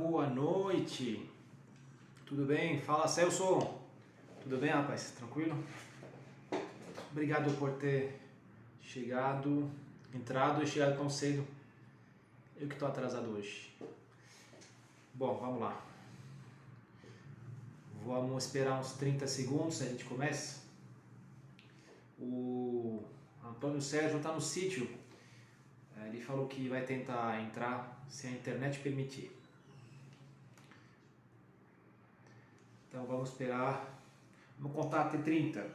boa noite. Tudo bem? Fala, Celso. Tudo bem, rapaz? Tranquilo? Obrigado por ter entrado e chegado tão cedo. Eu que estou atrasado hoje. Bom, vamos lá. Vamos esperar uns 30 segundos, a gente começa. O Antônio Sérgio está no sítio. Ele falou que vai tentar entrar se a internet permitir. Então vamos esperar. Vamos contar até 30.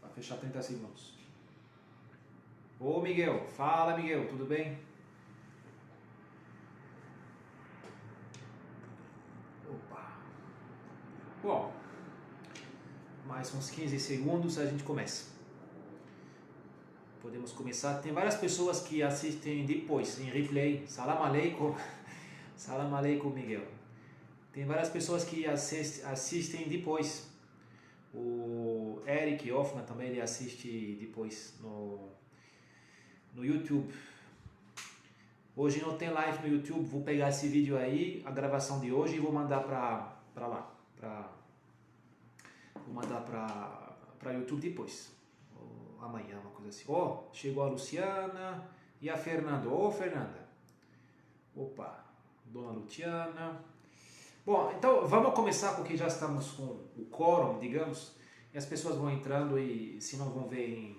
Vai fechar 30 segundos. Ô Miguel, fala Miguel, tudo bem? Opa. Bom, mais uns 15 segundos a gente começa. Podemos começar. Tem várias pessoas que assistem depois, em replay. Salam aleikum. Salam aleikum, Miguel. Tem várias pessoas que assistem depois. O Eric Hoffman também ele assiste depois no YouTube. Hoje não tem live no YouTube. Vou pegar esse vídeo aí, a gravação de hoje, e vou mandar para lá. Vou mandar para YouTube depois. Amanhã, uma coisa assim. Chegou a Luciana e a Fernanda. Fernanda. Opa, Dona Luciana. Bom, então vamos começar porque já estamos com o quórum, digamos, e as pessoas vão entrando e se não vão ver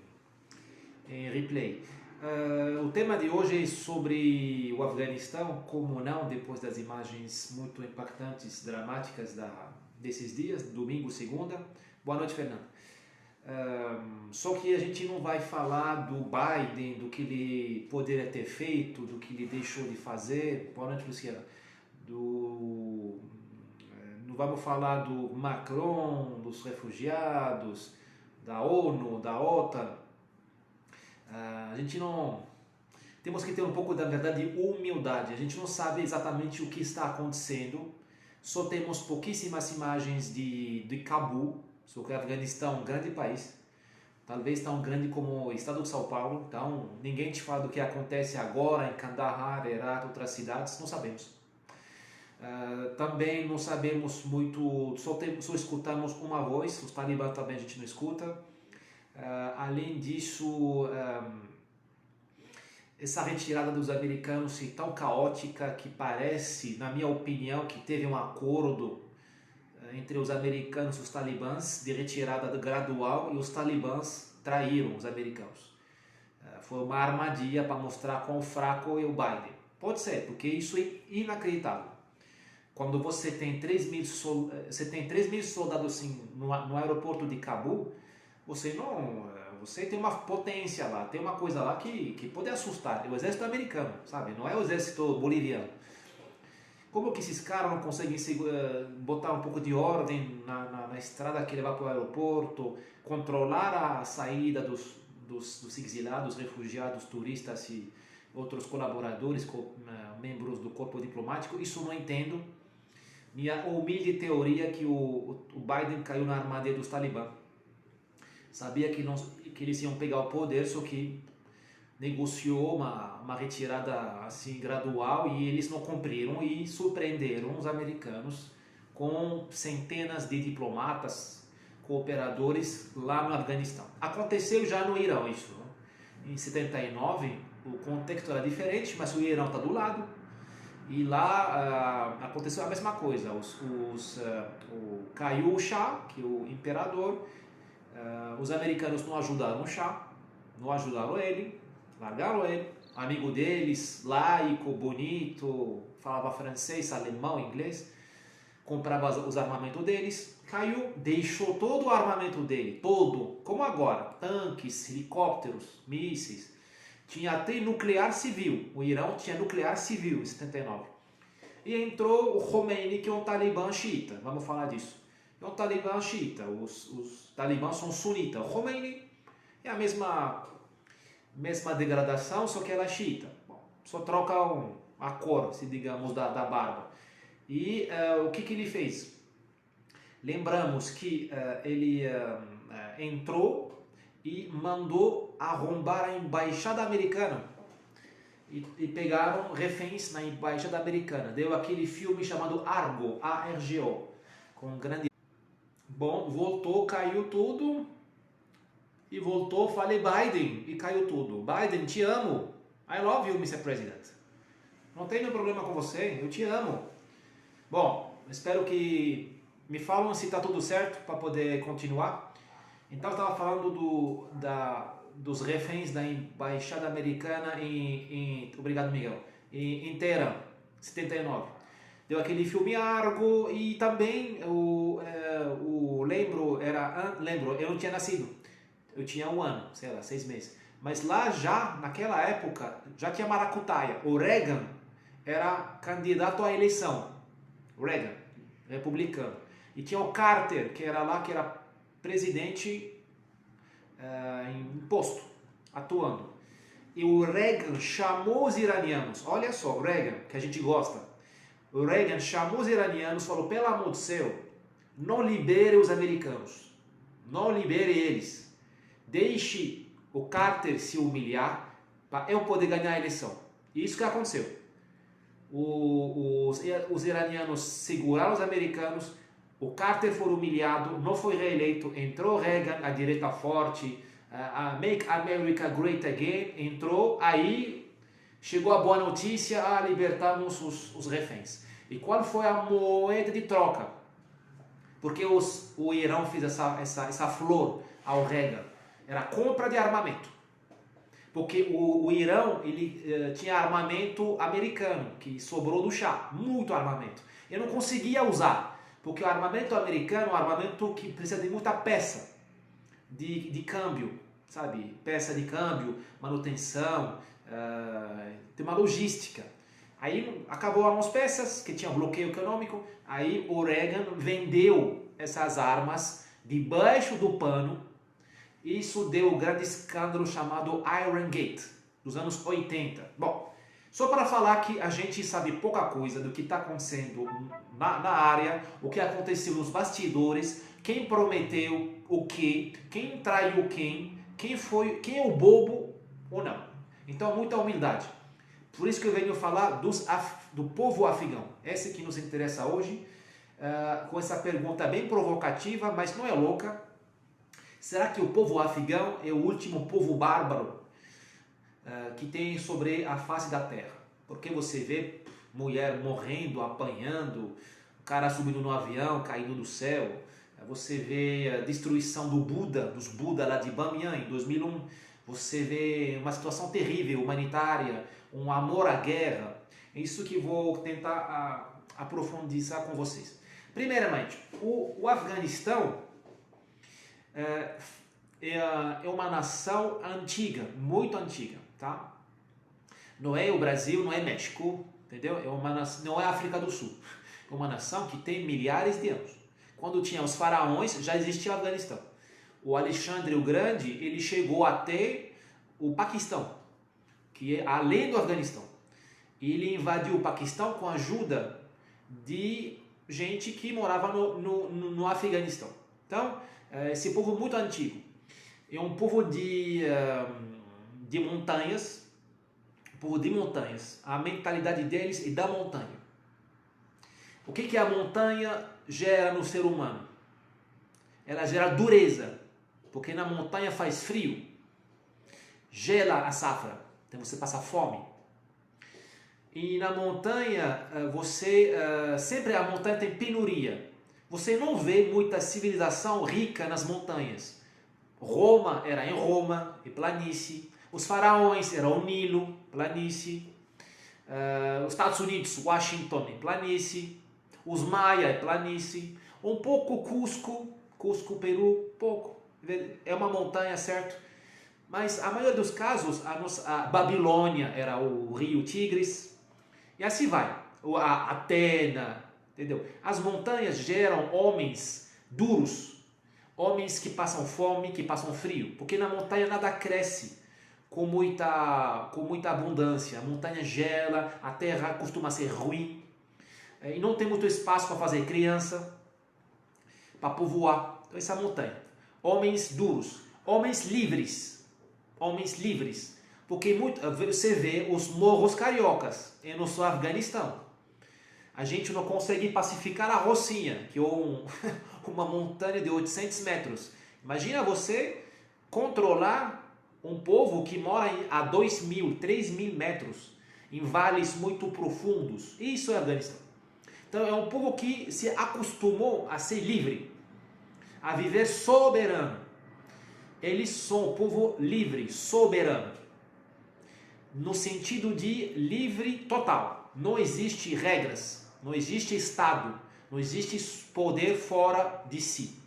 em replay. O tema de hoje é sobre o Afeganistão, como não, depois das imagens muito impactantes, dramáticas desses dias, domingo, segunda. Boa noite, Fernanda. Só que a gente não vai falar do Biden, do que ele poderia ter feito, do que ele deixou de fazer. Boa noite, Luciana. Não vamos falar do Macron, dos refugiados, da ONU, da OTAN. A gente não... Temos que ter um pouco, da verdade, de humildade. A gente não sabe exatamente o que está acontecendo. Só temos pouquíssimas imagens de Cabul. Só que o Afeganistão é um grande país, talvez tão grande como o estado de São Paulo, então ninguém te fala do que acontece agora em Kandahar, Herat, outras cidades, não sabemos. Também não sabemos muito, só escutamos uma voz, os talibãs também a gente não escuta. Além disso, essa retirada dos americanos é tão caótica que parece, na minha opinião, que teve um acordo entre os americanos e os talibãs de retirada gradual e os talibãs traíram os americanos. Foi uma armadilha para mostrar quão fraco é o Biden. Pode ser, porque isso é inacreditável. Quando você tem 3 mil soldados assim, no aeroporto de Cabul, você tem uma potência lá, tem uma coisa lá que pode assustar. É o exército americano, sabe? Não é o exército boliviano. Como que esses caras não conseguem botar um pouco de ordem na estrada que leva para o aeroporto, controlar a saída dos exilados, refugiados, turistas e outros colaboradores, membros do corpo diplomático? Isso eu não entendo. Minha humilde teoria é que o Biden caiu na armadilha dos talibãs. Sabia que eles iam pegar o poder, só que negociou uma retirada assim gradual e eles não cumpriram e surpreenderam os americanos com centenas de diplomatas, cooperadores lá no Afeganistão. Aconteceu já no Irã isso. Em 79 o contexto era diferente, mas o Irã está do lado e lá aconteceu a mesma coisa. Caiu o Shah, que é o imperador. Os americanos não ajudaram o Shah, não ajudaram ele. Largaram ele, amigo deles, laico, bonito, falava francês, alemão, inglês, comprava os armamentos deles, caiu, deixou todo o armamento dele, todo, como agora, tanques, helicópteros, mísseis, tinha até nuclear civil, o Irã tinha nuclear civil em 79. E entrou o Khomeini, que é um talibã xiita, vamos falar disso. É um talibã xiita, os talibãs são sunitas, o Khomeini é a mesma degradação, só que ela é xiita. Só troca a cor, se digamos, da barba. E o que ele fez? Lembramos que ele entrou e mandou arrombar a embaixada americana. e pegaram reféns na embaixada americana. Deu aquele filme chamado Argo, A-R-G-O, com grande... Bom, voltou, caiu tudo, e voltou, falei Biden, e caiu tudo. Biden, te amo. I love you, Mr. President. Não tenho problema com você, eu te amo. Bom, espero que me falam se está tudo certo para poder continuar. Então eu estava falando dos reféns da embaixada americana obrigado, Miguel, em Teherã, 79. Deu aquele filme Argo e também lembro, eu não tinha nascido, eu tinha 1 ano, sei lá, 6 meses. Mas lá já, naquela época, já tinha maracutaia. O Reagan era candidato à eleição, Reagan, republicano. E tinha o Carter, que era presidente em posto, atuando. E o Reagan chamou os iranianos, olha só, o Reagan, que a gente gosta. O Reagan chamou os iranianos e falou, pelo amor do céu, não libere os americanos, não libere eles. Deixe o Carter se humilhar para eu poder ganhar a eleição. E isso que aconteceu. Os iranianos seguraram os americanos, o Carter foi humilhado, não foi reeleito, entrou Reagan, a direita forte, a Make America Great Again, entrou, aí chegou a boa notícia, libertamos os reféns. E qual foi a moeda de troca? Porque o Irã fez essa flor ao Reagan, era compra de armamento. Porque o Irã ele tinha armamento americano, que sobrou do Shah, muito armamento. Eu não conseguia usar, porque o armamento americano é um armamento que precisa de muita peça de câmbio, sabe? Peça de câmbio, manutenção, tem uma logística. Aí acabou as peças, que tinha bloqueio econômico, aí o Reagan vendeu essas armas debaixo do pano. Isso deu um grande escândalo chamado Iron Gate, dos anos 80. Bom, só para falar que a gente sabe pouca coisa do que está acontecendo na área, o que aconteceu nos bastidores, quem prometeu o quê, quem traiu quem é o bobo ou não. Então, muita humildade. Por isso que eu venho falar do povo afegão. Esse que nos interessa hoje, com essa pergunta bem provocativa, mas não é louca. Será que o povo afegão é o último povo bárbaro que tem sobre a face da terra? Porque você vê mulher morrendo, apanhando, o cara subindo no avião, caindo do céu. Você vê a destruição dos Buda lá de Bamiyan em 2001. Você vê uma situação terrível, humanitária, um amor à guerra. É isso que vou tentar aprofundizar com vocês. Primeiramente, o Afeganistão é uma nação antiga, muito antiga, tá? Não é o Brasil, não é México, entendeu? Não é a África do Sul. É uma nação que tem milhares de anos. Quando tinha os faraós, já existia o Afeganistão. O Alexandre o Grande, ele chegou até o Paquistão, que é além do Afeganistão. Ele invadiu o Paquistão com a ajuda de gente que morava no Afeganistão. Então, esse povo muito antigo. É um povo de montanhas. Povo de montanhas. A mentalidade deles é da montanha. O que a montanha gera no ser humano? Ela gera dureza. Porque na montanha faz frio. Gela a safra. Então você passa fome. E na montanha, sempre a montanha tem penuria. Você não vê muita civilização rica nas montanhas. Roma era em Roma, e planície. Os faraós eram o Nilo, planície. Os Estados Unidos, Washington, em planície. Os Maia, planície. Um pouco Cusco, Peru, pouco. É uma montanha, certo? Mas a maioria dos casos, a Babilônia era o rio Tigres. E assim vai. A Atena, entendeu? As montanhas geram homens duros, homens que passam fome, que passam frio, porque na montanha nada cresce com muita abundância. A montanha gela, a terra costuma ser ruim, e não tem muito espaço para fazer criança, para povoar. Então essa montanha. Homens duros, homens livres, Porque você vê os morros cariocas no seu Afeganistão. A gente não consegue pacificar a Rocinha, que é uma montanha de 800 metros. Imagina você controlar um povo que mora a 2.000, 3.000 metros, em vales muito profundos. Isso é Afeganistão. Então é um povo que se acostumou a ser livre, a viver soberano. Eles são um povo livre, soberano, no sentido de livre total. Não existe regras, não existe Estado, não existe poder fora de si.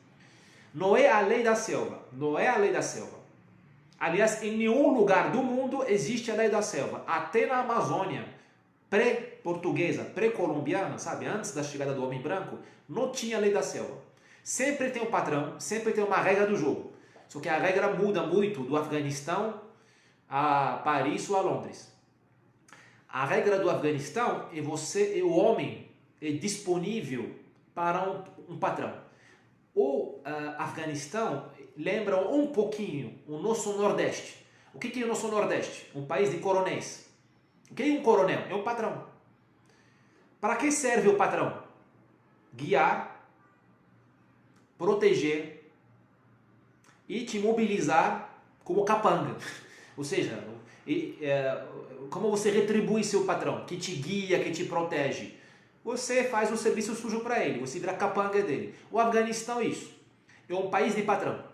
Não é a lei da selva, não é a lei da selva. Aliás, em nenhum lugar do mundo existe a lei da selva. Até na Amazônia, pré-portuguesa, pré-colombiana, sabe? Antes da chegada do homem branco, não tinha lei da selva. Sempre tem um padrão, sempre tem uma regra do jogo. Só que a regra muda muito do Afeganistão a Paris ou a Londres. A regra do Afeganistão é o homem é disponível para um patrão. O Afeganistão lembra um pouquinho o nosso Nordeste. O que é o nosso Nordeste? Um país de coronéis. O que é um coronel? É um patrão. Para que serve o patrão? Guiar, proteger e te mobilizar como capanga. Ou seja, como você retribui seu patrão, que te guia, que te protege? Você faz um serviço sujo para ele, você vira capanga dele. O Afeganistão é isso. É um país de patrão.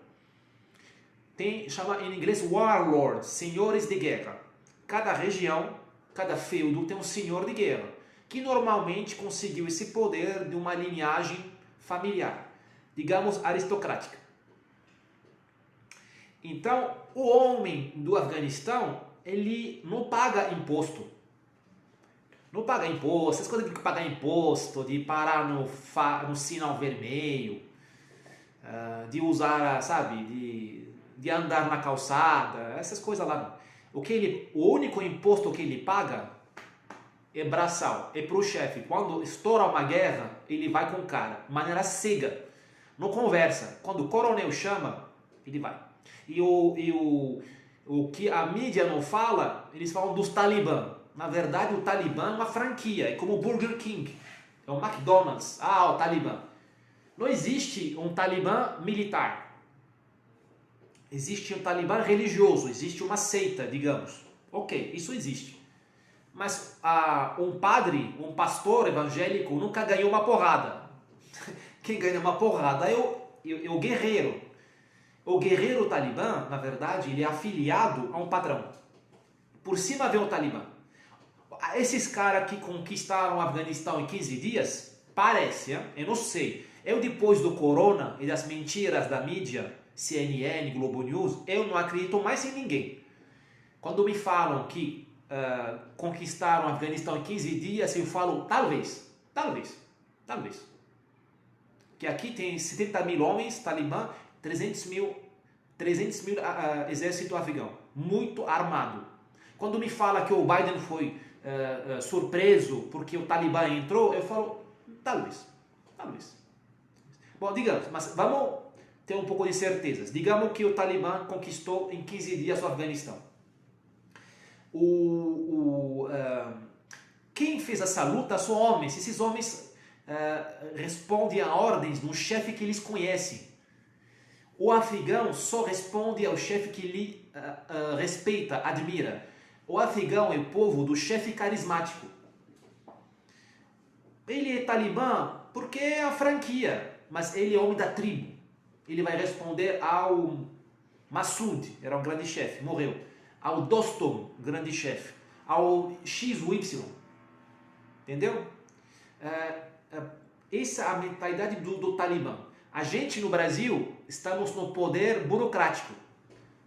Chama em inglês warlords, senhores de guerra. Cada região, cada feudo tem um senhor de guerra, que normalmente conseguiu esse poder de uma linhagem familiar, digamos aristocrática. Então, o homem do Afeganistão, ele não paga imposto. Não paga imposto, essas coisas de pagar imposto, de parar no sinal vermelho, de usar, sabe, de andar na calçada, essas coisas lá. O único imposto que ele paga é braçal, é para o chefe. Quando estoura uma guerra, ele vai com o cara, de maneira cega, não conversa. Quando o coronel chama, ele vai. E o que a mídia não fala, eles falam dos talibã. Na verdade, o Talibã é uma franquia, é como o Burger King, é o McDonald's. O Talibã. Não existe um Talibã militar. Existe um Talibã religioso, existe uma seita, digamos. Ok, isso existe. Mas um padre, um pastor evangélico nunca ganhou uma porrada. Quem ganha uma porrada é o guerreiro. O guerreiro Talibã, na verdade, ele é afiliado a um patrão. Por cima vem o Talibã. Esses caras que conquistaram o Afeganistão em 15 dias, parece, eu não sei. Eu, depois do corona e das mentiras da mídia, CNN, Globo News, eu não acredito mais em ninguém. Quando me falam que conquistaram o Afeganistão em 15 dias, eu falo, talvez. Que aqui tem 70 mil homens, Talibã, 300 mil exército afegão, muito armado. Quando me fala que o Biden foi surpreso porque o Talibã entrou, eu falo, talvez. Bom, digamos, mas vamos ter um pouco de certezas. Digamos que o Talibã conquistou em 15 dias o Afeganistão. Quem fez essa luta são homens. Esses homens respondem a ordens de um chefe que eles conhecem. O afegão só responde ao chefe que ele respeita, admira. O afegão é o povo do chefe carismático. Ele é talibã porque é a franquia, mas ele é homem da tribo. Ele vai responder ao Massoud, era um grande chefe, morreu. Ao Dostum, grande chefe. Ao X ou Y. Entendeu? Essa é a mentalidade do talibã. A gente no Brasil estamos no poder burocrático.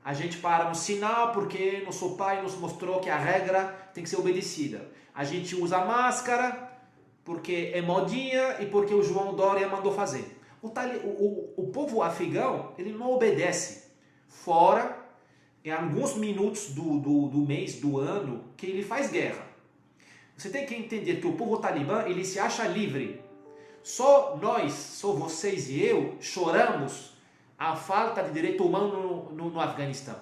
A gente para no sinal porque nosso pai nos mostrou que a regra tem que ser obedecida. A gente usa máscara porque é modinha e porque o João Dória mandou fazer. O povo afegão, ele não obedece. Fora, em alguns minutos do mês, do ano, que ele faz guerra. Você tem que entender que o povo talibã, ele se acha livre. Só nós, só vocês e eu, choramos a falta de direito humano no Afeganistão.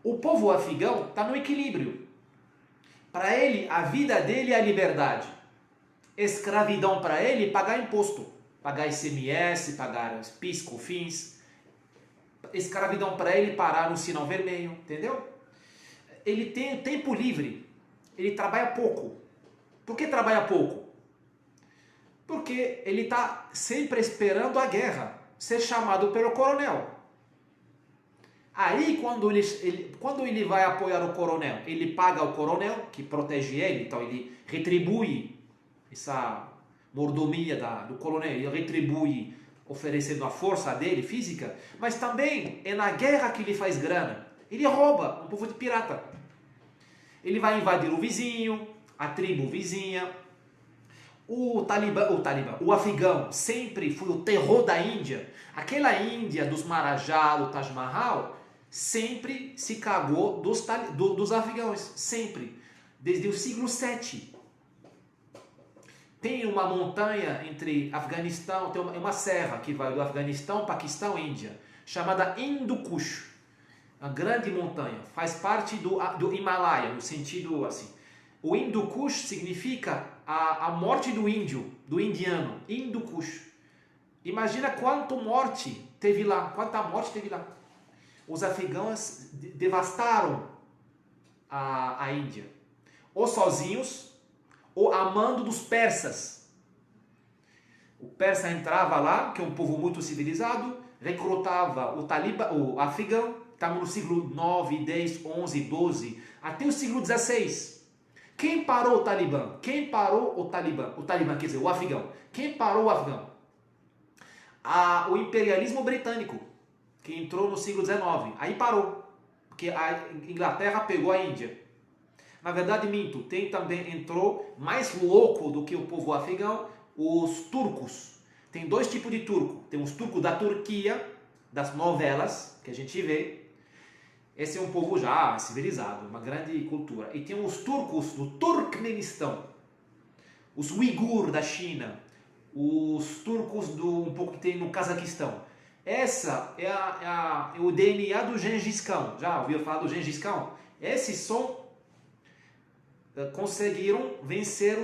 O povo afegão está no equilíbrio. Para ele, a vida dele é a liberdade. Escravidão para ele, pagar imposto. Pagar ICMS, pagar PIS, COFINS. Escravidão para ele, parar no sinal vermelho, entendeu? Ele tem tempo livre. Ele trabalha pouco. Por que trabalha pouco? Porque ele está sempre esperando a guerra, ser chamado pelo coronel. Aí, quando ele vai apoiar o coronel, ele paga o coronel, que protege ele, então ele retribui essa mordomia do coronel, ele retribui oferecendo a força dele, física, mas também é na guerra que ele faz grana. Ele rouba, um povo de pirata. Ele vai invadir o vizinho, a tribo vizinha. O afegão sempre foi o terror da Índia. Aquela Índia dos Marajá, do Taj Mahal, sempre se cagou dos afegãos, sempre, desde o século VII. Tem uma montanha entre Afeganistão, tem uma serra que vai do Afeganistão, Paquistão e Índia, chamada Hindu Kush. Uma grande montanha, faz parte do Himalaia, no sentido assim. O Hindu Kush significa a morte do índio, do indiano, Hindu Kush. Imagina quanta morte teve lá. Os afegãos devastaram a Índia, ou sozinhos, ou a mando dos persas. O persa entrava lá, que é um povo muito civilizado, recrutava o afegão, estamos no século 9, 10, 11, 12, até o século 16. Quem parou o Talibã? O Talibã, quer dizer, o afegão. Quem parou o afegão? O imperialismo britânico, que entrou no século XIX. Aí parou, porque a Inglaterra pegou a Índia. Na verdade, minto, entrou mais louco do que o povo afegão, os turcos. Tem dois tipos de turco. Tem os turcos da Turquia, das novelas que a gente vê. Esse é um povo já civilizado, uma grande cultura. E tem os turcos do Turkmenistão, os uigur da China, os turcos um pouco que tem no Cazaquistão. Essa é o DNA do Gengis Khan. Já ouviu falar do Gengis Khan? Esses conseguiram vencer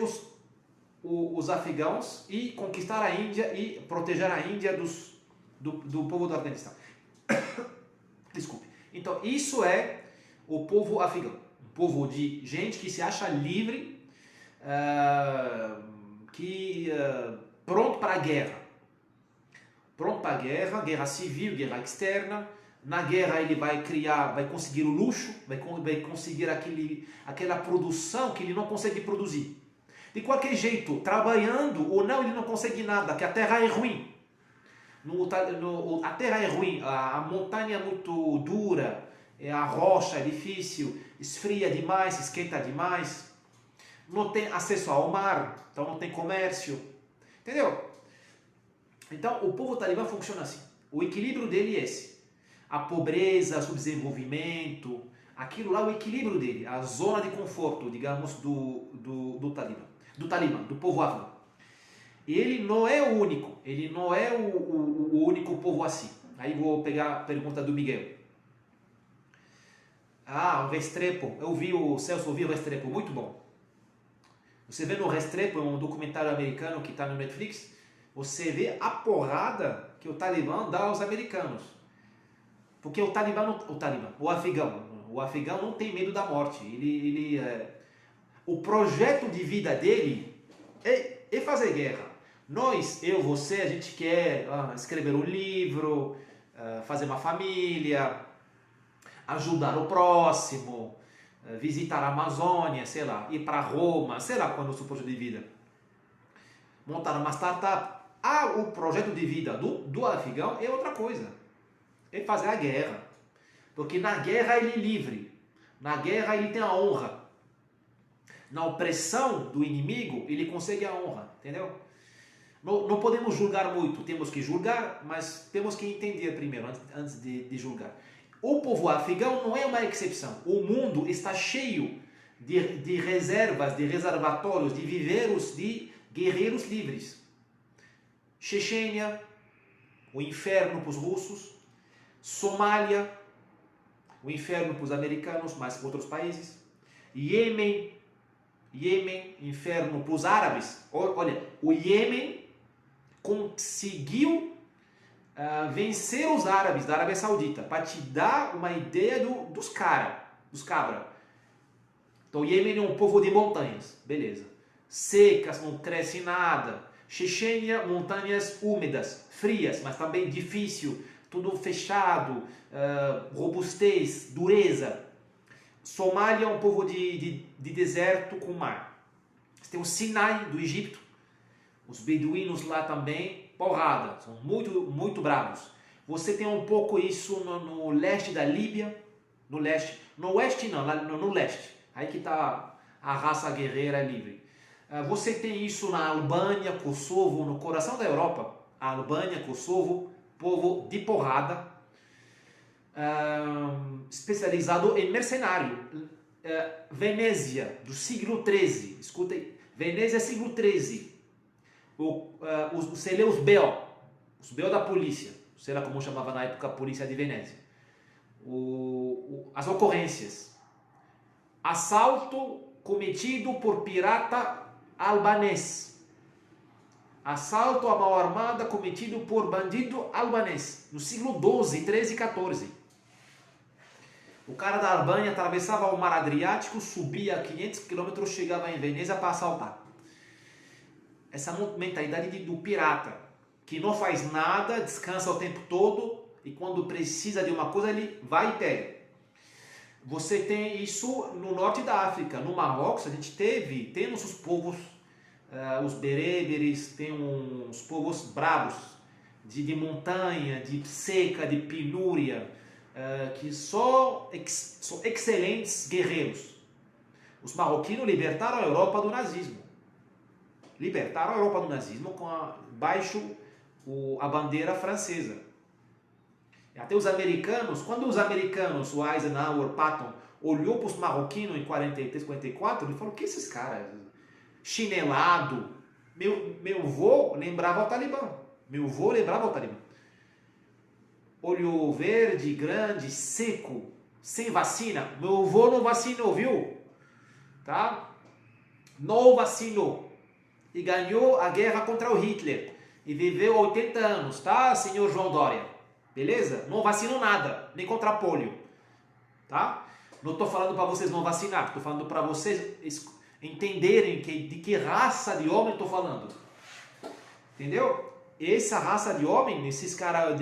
os afegãos e conquistar a Índia e proteger a Índia do povo do Afeganistão. Desculpe. Então, isso é o povo afegão. Um povo de gente que se acha livre, pronto para a guerra. Pronto para a guerra, guerra civil, guerra externa. Na guerra ele vai conseguir o luxo, vai conseguir aquela produção que ele não consegue produzir. De qualquer jeito, trabalhando ou não, ele não consegue nada, que a terra é ruim. A terra é ruim, a montanha é muito dura, a rocha é difícil, esfria demais, esquenta demais, não tem acesso ao mar, então não tem comércio, entendeu? Então o povo talibã funciona assim, o equilíbrio dele é esse, a pobreza, o subdesenvolvimento, aquilo lá é o equilíbrio dele, a zona de conforto, digamos, do talibã, do povo afegão. E ele não é o único, ele não é o único povo assim. Aí vou pegar a pergunta do Miguel. O Restrepo, o Celso ouviu o Restrepo, muito bom. Você vê no Restrepo, um documentário americano que está no Netflix, você vê a porrada que o Talibã dá aos americanos. Porque o afegão não tem medo da morte. O projeto de vida dele é fazer guerra. Nós, você, a gente quer escrever um livro, fazer uma família, ajudar o próximo, visitar a Amazônia, sei lá, ir para Roma, sei lá qual é o nosso projeto de vida. Montar uma startup. O projeto de vida do afegão é outra coisa. É fazer a guerra. Porque na guerra ele é livre. Na guerra ele tem a honra. Na opressão do inimigo, ele consegue a honra. Entendeu? Não podemos julgar muito, temos que julgar, mas temos que entender primeiro, antes de julgar. O povo afegão não é uma exceção. O mundo está cheio de reservas, de reservatórios, de viveiros de guerreiros livres. Chechênia, o inferno para os russos. Somália, o inferno para os americanos, mas para outros países. Iêmen, inferno para os árabes. Olha, o Iêmen conseguiu vencer os árabes da Arábia Saudita, para te dar uma ideia dos cabra. Então, o Iêmen é um povo de montanhas, beleza. Secas, não cresce nada. Chechênia, montanhas úmidas, frias, mas também difícil, tudo fechado, robustez, dureza. Somália é um povo de deserto com mar. Você tem o Sinai do Egito, os beduínos lá também, porrada, são muito bravos. Você tem um pouco isso no leste da Líbia, no oeste não, no leste, aí que está a raça guerreira livre. Você tem isso na Albânia, Kosovo, no coração da Europa. A Albânia, Kosovo, povo de porrada, especializado em mercenário. Venezia, do século XIII. Escutem, Venezia, século XIII. Você lê os BO da polícia. Sei lá como chamava na época a polícia de Venezia. As ocorrências. Assalto cometido por pirata albanês. Assalto à mão armada cometido por bandido albanês. No século XII, XIII e XIV. O cara da Albânia atravessava o mar Adriático, subia a 500 km, chegava em Veneza para assaltar. Essa mentalidade do pirata, que não faz nada, descansa o tempo todo e quando precisa de uma coisa ele vai e pega. Você tem isso no norte da África, no Marrocos a gente temos os povos, os bereberes, tem uns povos bravos, de montanha, de seca, de penúria, que são excelentes guerreiros. Os marroquinos libertaram a Europa do nazismo. Baixo a bandeira francesa. Até os americanos, quando os americanos, o Eisenhower, Patton, olhou para os marroquinos em 43, 44, ele falou, que esses caras? Chinelado. Meu avô lembrava o Talibã. Olho verde, grande, seco, sem vacina. Meu avô não vacinou, viu? Tá? Não vacinou. E ganhou a guerra contra o Hitler. E viveu 80 anos, tá, senhor João Dória? Beleza? Não vacinou nada, nem contra polio. Tá? Não estou falando para vocês não vacinar, estou falando para vocês entenderem de que raça de homem estou falando. Entendeu? Essa raça de homem, esses caras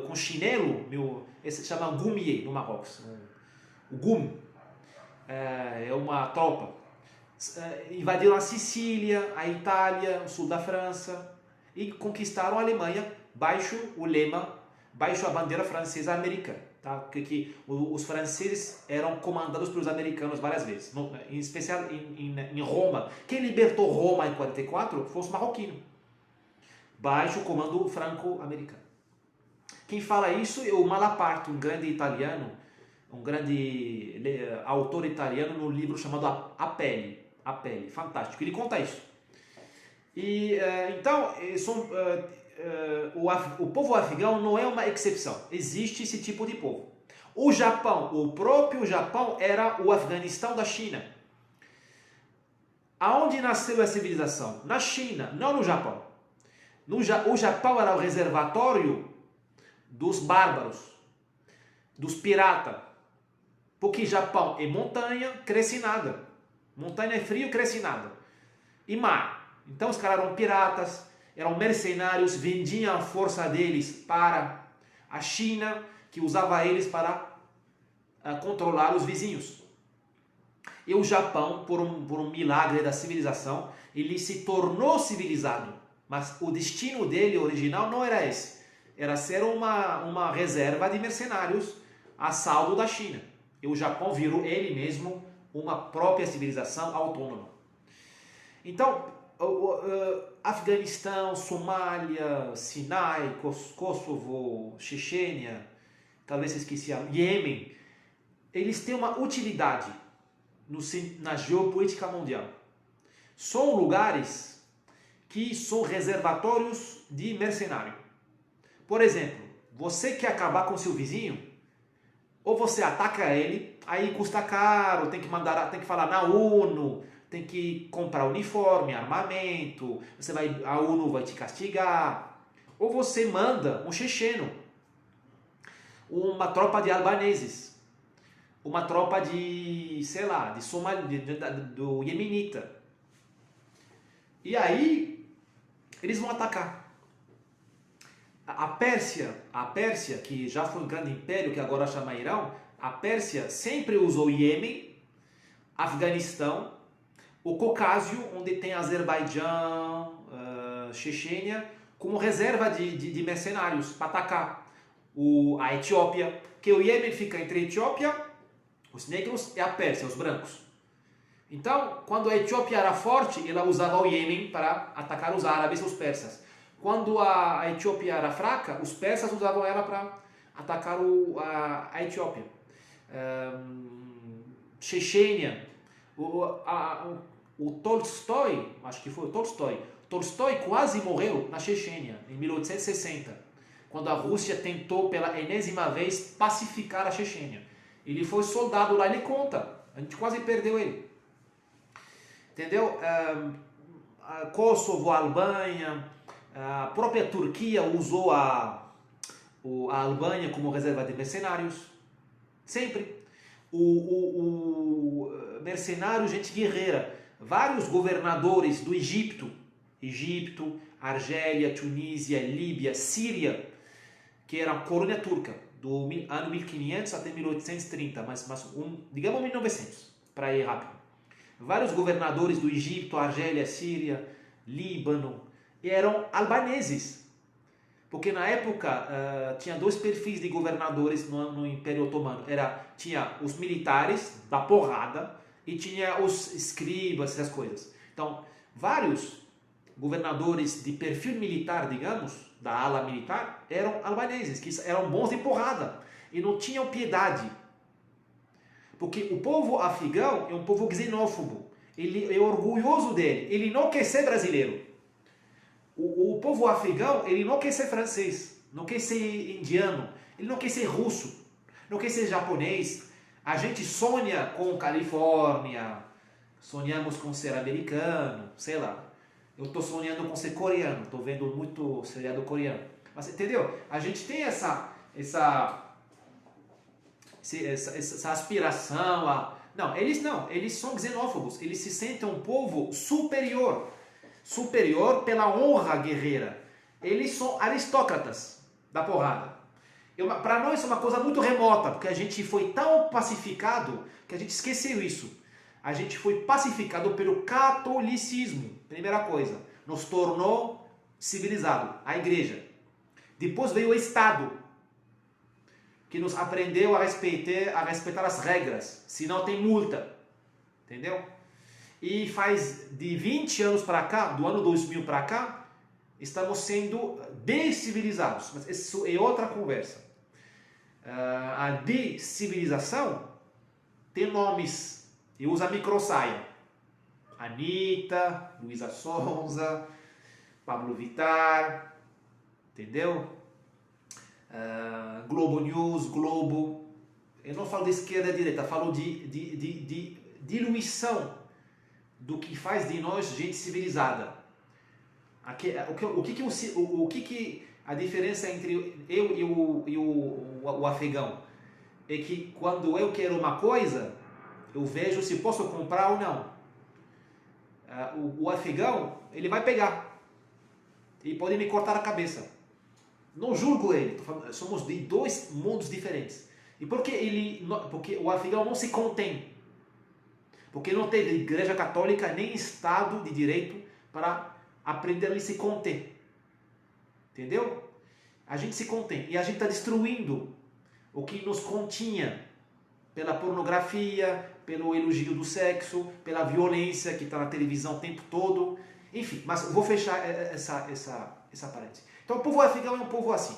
com chinelo, esse se chama Goumier no Marrocos. O Goum é uma tropa. Invadiram a Sicília, a Itália, o sul da França e conquistaram a Alemanha baixo a bandeira francesa americana, tá? Porque os franceses eram comandados pelos americanos várias vezes, em especial em Roma. Quem libertou Roma em 44 foi os marroquinos, baixo o comando franco-americano. Quem fala isso é o Malaparte, um grande italiano, um grande autor italiano no livro chamado A Pele, fantástico. Ele conta isso. E então o povo afegão não é uma exceção. Existe esse tipo de povo. O Japão, o próprio Japão era o Afeganistão da China. Aonde nasceu a civilização? Na China, não no Japão. O Japão era o reservatório dos bárbaros, dos piratas. Porque Japão é montanha, cresce nada. Montanha é frio, cresce nada. E mar. Então os caras eram piratas, eram mercenários, vendiam a força deles para a China, que usava eles para controlar os vizinhos. E o Japão, por um milagre da civilização, ele se tornou civilizado. Mas o destino dele original não era esse. Era ser uma reserva de mercenários a saldo da China. E o Japão virou ele mesmo uma própria civilização autônoma. Então, Afeganistão, Somália, Sinai, Kosovo, Chechênia, talvez esqueci, Iêmen, eles têm uma utilidade na geopolítica mundial. São lugares que são reservatórios de mercenário. Por exemplo, você quer acabar com seu vizinho? Ou você ataca ele, aí custa caro, tem que mandar, tem que falar na ONU, tem que comprar uniforme, armamento, a ONU vai te castigar. Ou você manda um checheno, uma tropa de albaneses, uma tropa de, sei lá, de do Iemenita. E aí eles vão atacar. A Pérsia, que já foi um grande império, que agora chama Irão, a Pérsia sempre usou Iêmen, Afeganistão, o Caucásio, onde tem Azerbaijão, Chechênia, como reserva de mercenários para atacar. A Etiópia, que o Iêmen fica entre a Etiópia, os negros, e a Pérsia, os brancos. Então, quando a Etiópia era forte, ela usava o Iêmen para atacar os árabes e os persas. Quando a Etiópia era fraca, os persas usavam ela para atacar a Etiópia. Chechênia, o Tolstói, acho que foi o Tolstói quase morreu na Chechênia, em 1860, quando a Rússia tentou pela enésima vez pacificar a Chechênia. Ele foi soldado lá, ele conta, a gente quase perdeu ele. Entendeu? Kosovo, Albânia, a própria Turquia usou a Albânia como reserva de mercenários. Sempre. O mercenário, gente guerreira. Vários governadores do Egito, Argélia, Tunísia, Líbia, Síria, que era a colônia turca, do ano 1500 até 1830, digamos 1900, para ir rápido. Vários governadores do Egito, Argélia, Síria, Líbano, eram albaneses. Porque na época tinha dois perfis de governadores no Império Otomano. Tinha os militares da porrada e tinha os escribas, essas coisas. Então, vários governadores de perfil militar, digamos, da ala militar, eram albaneses, que eram bons de porrada e não tinham piedade. Porque o povo afegão é um povo xenófobo. Ele é orgulhoso dele. Ele não quer ser brasileiro. O povo afegão, ele não quer ser francês, não quer ser indiano, ele não quer ser russo, não quer ser japonês. A gente sonha com Califórnia, sonhamos com ser americano, sei lá. Eu estou sonhando com ser coreano, estou vendo muito seriado coreano. Mas entendeu? A gente tem essa aspiração. Não, eles são xenófobos, eles se sentem um povo superior pela honra guerreira. Eles são aristócratas da porrada. Para nós é uma coisa muito remota, porque a gente foi tão pacificado que a gente esqueceu isso. A gente foi pacificado pelo catolicismo, primeira coisa. Nos tornou civilizado, a igreja. Depois veio o Estado, que nos aprendeu a respeitar as regras, senão tem multa. Entendeu? E faz de 20 anos para cá, do ano 2000 para cá, estamos sendo descivilizados. Mas isso é outra conversa. A descivilização tem nomes e usa microsaia. Anitta, Luísa Sonza, Pablo Vittar, entendeu? Globo News, Globo. Eu não falo de esquerda e direita, falo de diluição do que faz de nós gente civilizada. O que a diferença entre eu e o afegão é que quando eu quero uma coisa, eu vejo se posso comprar ou não. O afegão, ele vai pegar e pode me cortar a cabeça. Não julgo ele, somos de dois mundos diferentes. E porque o afegão não se contém. Porque não teve igreja católica nem Estado de direito para aprender a se conter. Entendeu? A gente se contém. E a gente está destruindo o que nos continha pela pornografia, pelo elogio do sexo, pela violência que está na televisão o tempo todo. Enfim, mas vou fechar essa parede. Então o povo afegão é um povo assim.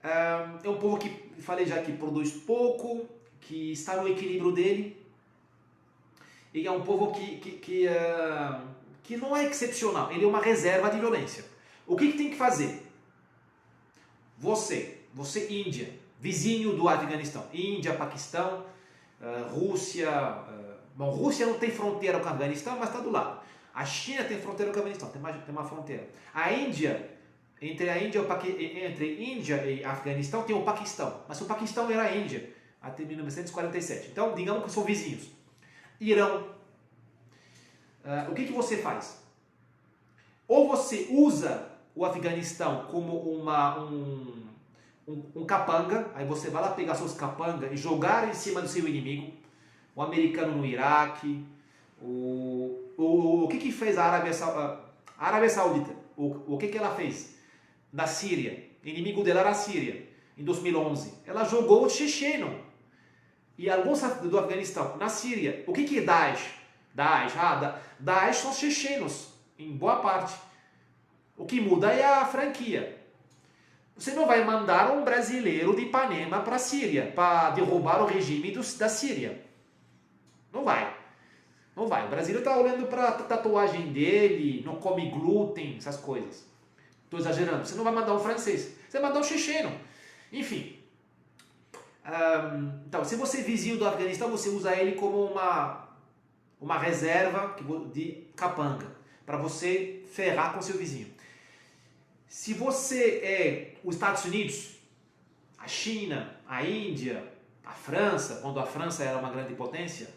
É um povo que, falei já, que produz pouco, que está no equilíbrio dele. E é um povo que não é excepcional, ele é uma reserva de violência. O que tem que fazer? Você Índia, vizinho do Afeganistão. Índia, Paquistão, Rússia. Bom, Rússia não tem fronteira com o Afeganistão, mas está do lado. A China tem fronteira com o Afeganistão, tem uma fronteira. A Índia, entre Índia e Afeganistão tem o Paquistão, mas o Paquistão era a Índia até 1947. Então, digamos que são vizinhos. Irão. O que você faz? Ou você usa o Afeganistão como um capanga, aí você vai lá pegar seus capangas e jogar em cima do seu inimigo, o americano no Iraque, o que fez a Arábia Saudita? O que ela fez na Síria? O inimigo dela era a Síria, em 2011. Ela jogou o checheno e alguns do Afeganistão na Síria. O que é Daesh? Daesh são os chechenos, em boa parte. O que muda é a franquia. Você não vai mandar um brasileiro de Ipanema para a Síria, para derrubar o regime da Síria. Não vai. Não vai. O brasileiro está olhando para a tatuagem dele, não come glúten, essas coisas. Estou exagerando. Você não vai mandar um francês. Você vai mandar um checheno. Enfim. Então, se você é vizinho do Afeganistão, você usa ele como uma reserva de capanga, para você ferrar com seu vizinho. Se você é os Estados Unidos, a China, a Índia, a França, quando a França era uma grande potência,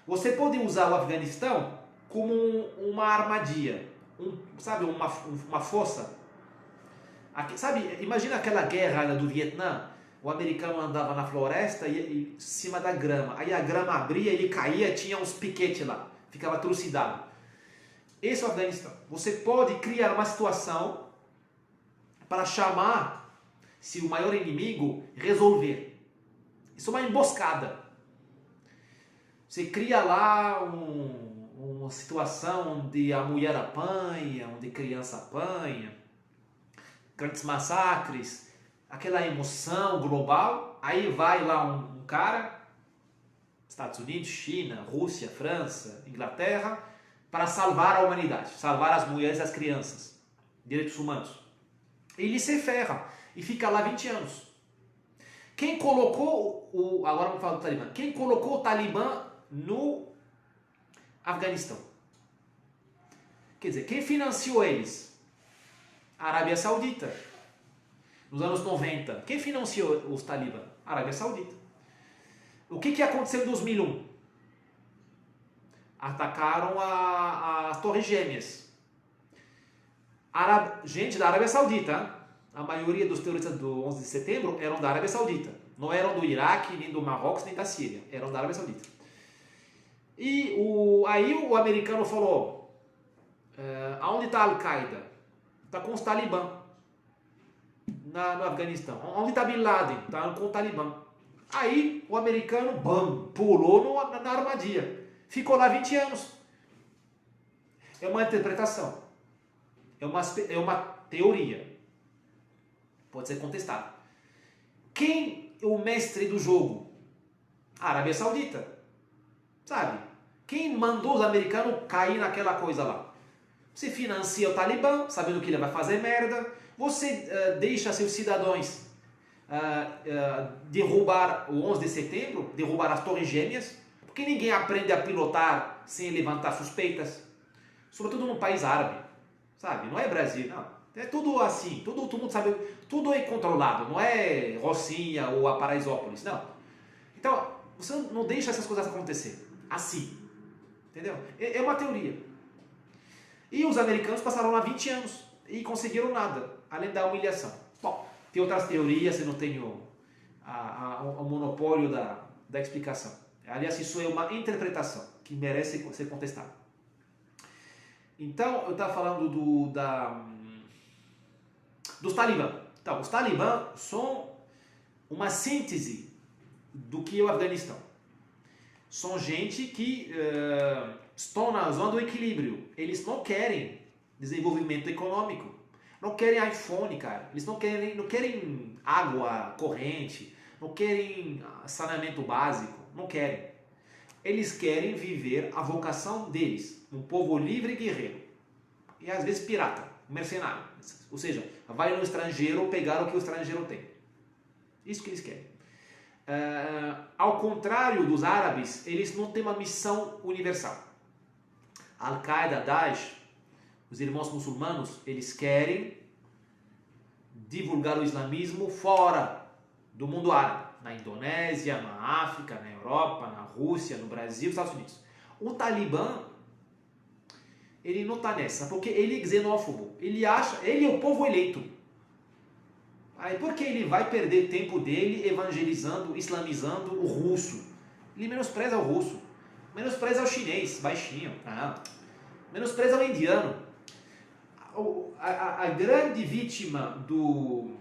você pode usar o Afeganistão como uma armadilha, uma fossa. Sabe, imagina aquela guerra do Vietnã, o americano andava na floresta e em cima da grama, aí a grama abria, ele caía, tinha uns piquetes lá, ficava trucidado. Esse é o Afeganistão. Você pode criar uma situação para chamar, se o maior inimigo resolver. Isso é uma emboscada. Você cria lá uma situação onde a mulher apanha, onde a criança apanha, grandes massacres, aquela emoção global. Aí vai lá um cara, Estados Unidos, China, Rússia, França, Inglaterra, para salvar a humanidade, salvar as mulheres e as crianças, direitos humanos. Ele se ferra e fica lá 20 anos. Quem colocou agora vamos falar do Talibã. Quem colocou o Talibã no Afeganistão? Quer dizer, quem financiou eles? A Arábia Saudita. Nos anos 90. Quem financiou os Talibã? A Arábia Saudita. O que aconteceu em 2001? Atacaram as Torres Gêmeas. Gente da Arábia Saudita. A maioria dos terroristas do 11 de setembro eram da Arábia Saudita. Não eram do Iraque, nem do Marrocos, nem da Síria. Eram da Arábia Saudita. E aí o americano falou, aonde está a Al-Qaeda? Está com os Talibã no Afeganistão. Onde está Bin Laden? Está com o Talibã. Aí o americano pulou na armadilha. Ficou lá 20 anos. É uma interpretação. É uma teoria. Pode ser contestado. Quem é o mestre do jogo? A Arábia Saudita. Sabe? Quem mandou os americanos cair naquela coisa lá? Você financia o Talibã, sabendo que ele vai fazer merda. Você deixa seus cidadãos derrubar o 11 de setembro, derrubar as Torres Gêmeas, porque ninguém aprende a pilotar sem levantar suspeitas. Sobretudo num país árabe. Sabe? Não é Brasil, não. É tudo assim, todo mundo sabe, tudo é controlado, não é Rocinha ou a Paraisópolis, não. Então, você não deixa essas coisas acontecer assim, entendeu? É uma teoria. E os americanos passaram lá 20 anos e conseguiram nada, além da humilhação. Bom, tem outras teorias, eu não tenho o monopólio da explicação. Aliás, isso é uma interpretação que merece ser contestada. Então, eu estava falando dos Talibã. Então, os Talibã são uma síntese do que é o Afeganistão. São gente que estão na zona do equilíbrio. Eles não querem desenvolvimento econômico. Não querem iPhone, cara. Eles não querem água corrente. Não querem saneamento básico. Não querem. Eles querem viver a vocação deles. Um povo livre e guerreiro. E às vezes pirata, mercenário. Ou seja, vai no estrangeiro pegar o que o estrangeiro tem. Isso que eles querem. Ao contrário dos árabes, eles não têm uma missão universal. Al-Qaeda, Daesh, os irmãos muçulmanos, eles querem divulgar o islamismo fora do mundo árabe, na Indonésia, na África, na Europa, na Rússia, no Brasil, nos Estados Unidos. O Talibã, ele não está nessa, porque ele é xenófobo, ele é o povo eleito. Aí por que ele vai perder tempo dele evangelizando, islamizando o russo? Ele menospreza o russo, menospreza o chinês, baixinho, menospreza o indiano. A grande vítima dos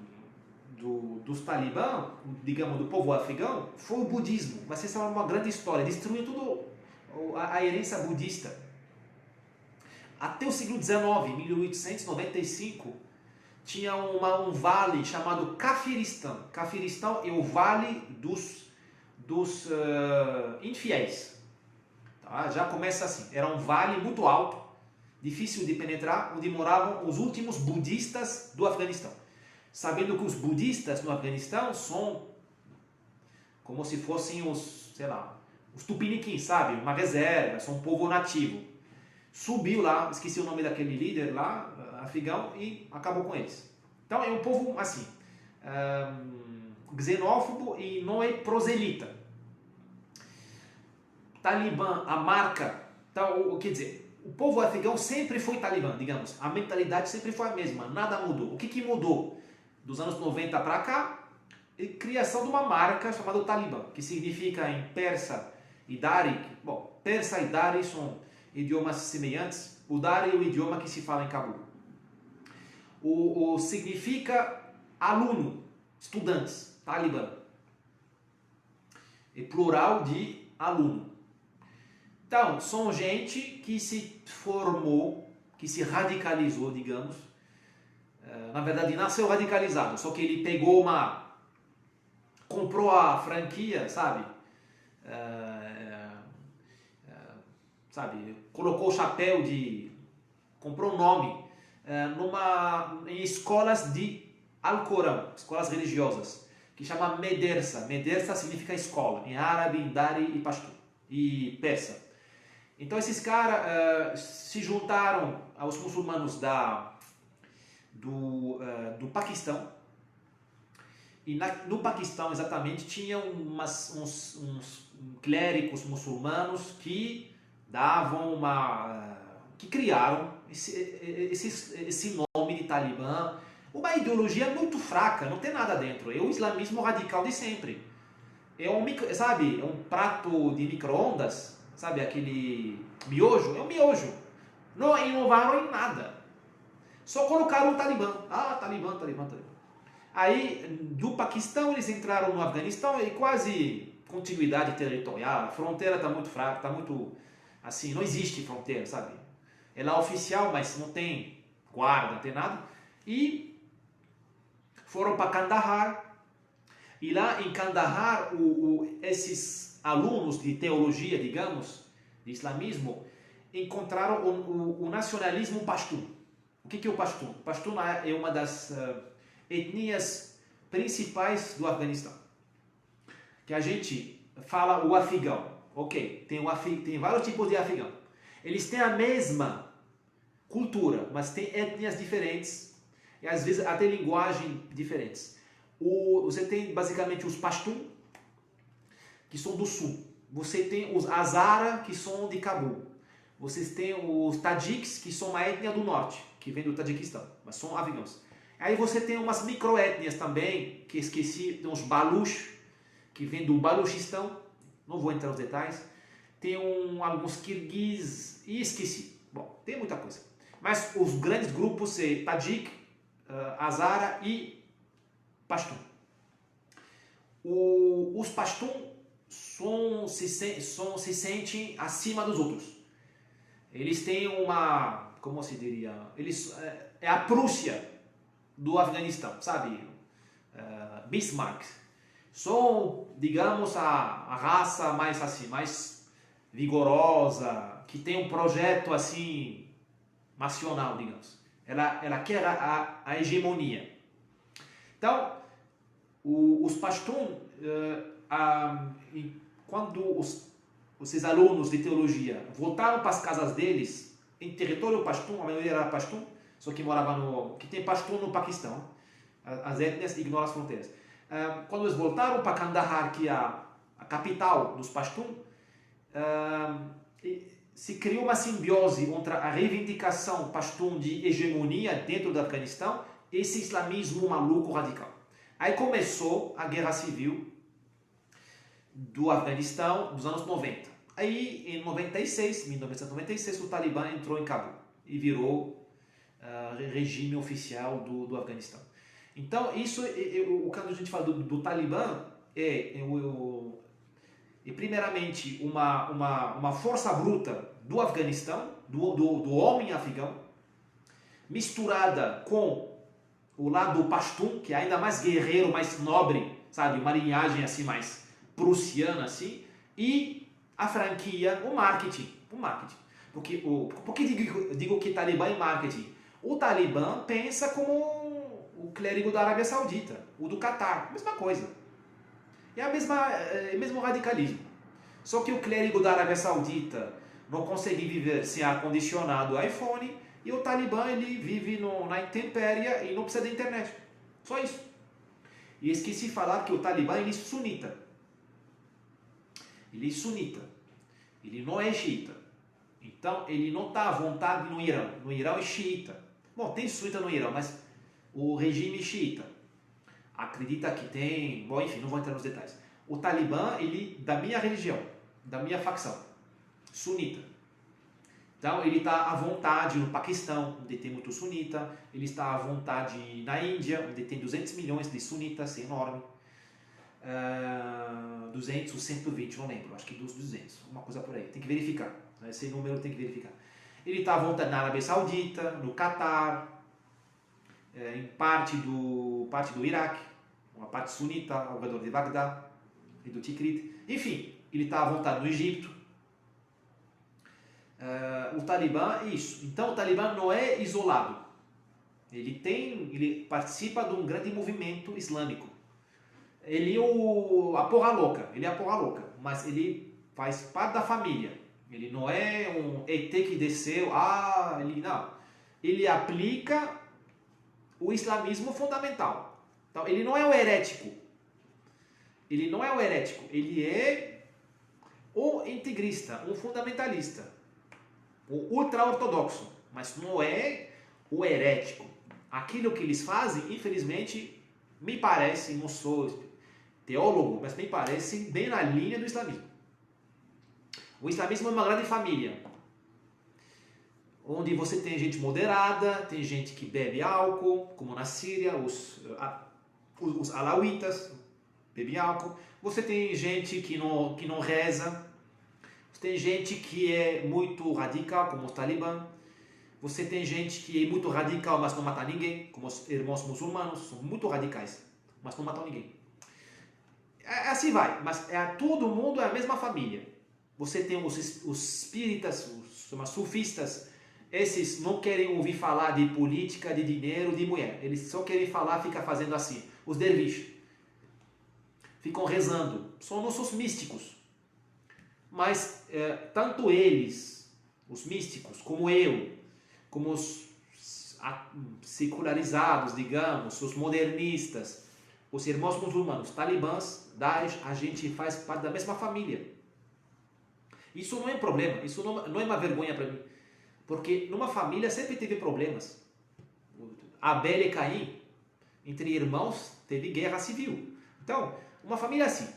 talibã, digamos, do povo afegão, foi o budismo. Vai ser uma grande história, destruiu tudo a herança budista. Até o século XIX, 1895, tinha um vale chamado Cafiristão. Cafiristão é o vale dos infiéis. Tá? Já começa assim. Era um vale muito alto, difícil de penetrar, onde moravam os últimos budistas do Afeganistão. Sabendo que os budistas no Afeganistão são como se fossem os tupiniquins, sabe? Uma reserva, são um povo nativo. Subiu lá, esqueci o nome daquele líder lá, afegão, e acabou com eles. Então é um povo assim, xenófobo e não é proselita. Talibã, a marca, então, quer dizer, o povo afegão sempre foi talibã, digamos, a mentalidade sempre foi a mesma, nada mudou. O que mudou dos anos 90 para cá? É a criação de uma marca chamada Talibã, que significa em persa e dari, bom, persa e dari são idiomas semelhantes. O dari é o idioma que se fala em Cabul. O significa aluno, estudantes, Talibã. É plural de aluno. Então, são gente que se formou, que se radicalizou, digamos. Na verdade, nasceu radicalizado, só que ele pegou comprou a franquia, sabe? Colocou o chapéu comprou um nome em escolas de Alcorão, escolas religiosas, que chama Medersa. Medersa significa escola, em árabe, em dari e pashto, e persa. Então esses caras se juntaram aos muçulmanos do Paquistão, e no Paquistão exatamente tinha uns clérigos muçulmanos que que criaram esse nome de Talibã, uma ideologia muito fraca, não tem nada dentro, é o islamismo radical de sempre. É um prato de micro-ondas, sabe, aquele miojo, é um miojo. Não inovaram em nada. Só colocaram o Talibã. Talibã. Aí, do Paquistão, eles entraram no Afeganistão e quase continuidade territorial. A fronteira está muito fraca, está muito assim, não existe fronteira, sabe? Ela é oficial, mas não tem guarda, não tem nada. E foram para Kandahar. E lá em Kandahar, esses alunos de teologia, digamos, de islamismo, encontraram o nacionalismo pashtun. O que é o pashtun? O pashtun é uma das etnias principais do Afeganistão. Que a gente fala o afegão. Ok, tem vários tipos de afegão. Eles têm a mesma cultura, mas têm etnias diferentes e às vezes até linguagem diferentes. Você tem basicamente os pashtun, que são do sul. Você tem os Hazara, que são de Cabul. Vocês têm os Tajiks, que são uma etnia do norte, que vem do Tajiquistão, mas são afegãos. Aí você tem umas microetnias também, que esqueci, tem os Baluch, que vem do Baluchistão, não vou entrar nos detalhes. Tem alguns Kirguiz e esqueci. Bom, tem muita coisa. Mas os grandes grupos são Tajik, Hazara e Pashtun. Os Pashtun se sentem acima dos outros. Eles têm como se diria, é a Prússia do Afeganistão, sabe? Bismarck. São, digamos, a raça mais assim, mais vigorosa, que tem um projeto assim nacional, digamos. Ela quer a hegemonia. Então, os Pashtun, quando esses alunos de teologia voltaram para as casas deles, em território Pashtun, a maioria era Pashtun, só que morava que tem Pashtun no Paquistão, as etnias ignoram as fronteiras. Quando eles voltaram para Kandahar, que é a capital dos Pashtun, se criou uma simbiose entre a reivindicação Pashtun de hegemonia dentro do Afeganistão e esse islamismo maluco radical. Aí começou a guerra civil do Afeganistão dos anos 90. Aí em 1996, o Talibã entrou em Cabul e virou regime oficial do Afeganistão. Então, isso, quando a gente fala do Talibã, é primeiramente uma força bruta do Afeganistão, do homem afegão, misturada com o lado Pashtun, que é ainda mais guerreiro, mais nobre, sabe, uma linhagem assim mais prussiana assim, e a franquia, o marketing. Por que digo que Talibã é marketing? O Talibã pensa como o clérigo da Arábia Saudita, o do Catar, mesma coisa. É o mesmo radicalismo. Só que o clérigo da Arábia Saudita não consegue viver sem ar-condicionado iPhone, e o Talibã ele vive na intempéria e não precisa da internet. Só isso. E esqueci de falar que o Talibã ele é sunita. Ele é sunita. Ele não é xiita. Então ele não está à vontade no Irã. No Irã é xiita. Bom, tem sunita no Irã, mas o regime xiita acredita que tem... Bom, enfim, não vou entrar nos detalhes. O Talibã, ele da minha religião, da minha facção, sunita. Então ele está à vontade no Paquistão, onde tem muito sunita. Ele está à vontade na Índia, onde tem 200 milhões de sunitas, é enorme. 200 ou 120, não lembro, acho que dos 200, uma coisa por aí, tem que verificar, esse número tem que verificar. Ele está à vontade na Arábia Saudita, no Catar, em parte do Iraque, uma parte sunita ao redor de Bagdá e do Tikrit. Enfim, ele está à vontade no Egito. O Talibã é isso. Então o Talibã não é isolado. Ele participa de um grande movimento islâmico. Ele é a porra louca, mas ele faz parte da família. Ele não é um ET que desceu, não. Ele aplica o islamismo fundamental. Então, ele não é o herético. Ele é o integrista, um fundamentalista, o ultra-ortodoxo, mas não é o herético. Aquilo que eles fazem, infelizmente, me parece, não sou teólogo, mas me parece bem na linha do islamismo. O islamismo é uma grande família, onde você tem gente moderada, tem gente que bebe álcool, como na Síria, os alauítas bebem álcool. Você tem gente que não reza. Você tem gente que é muito radical, como os talibã. Você tem gente que é muito radical, mas não mata ninguém, como os irmãos muçulmanos, são muito radicais, mas não matam ninguém. Assim vai, mas todo mundo é a mesma família. Você tem os espíritas, os sufistas, esses não querem ouvir falar de política, de dinheiro, de mulher. Eles só querem falar, ficar fazendo assim. Os derviches ficam rezando, são nossos místicos. Mas tanto eles, os místicos, como eu, como os secularizados, digamos, os modernistas, os irmãos muçulmanos, talibãs, Daesh, a gente faz parte da mesma família. Isso não é um problema, isso não é uma vergonha para mim. Porque numa família sempre teve problemas. Abel e Caim, entre irmãos, teve guerra civil. Então, uma família assim.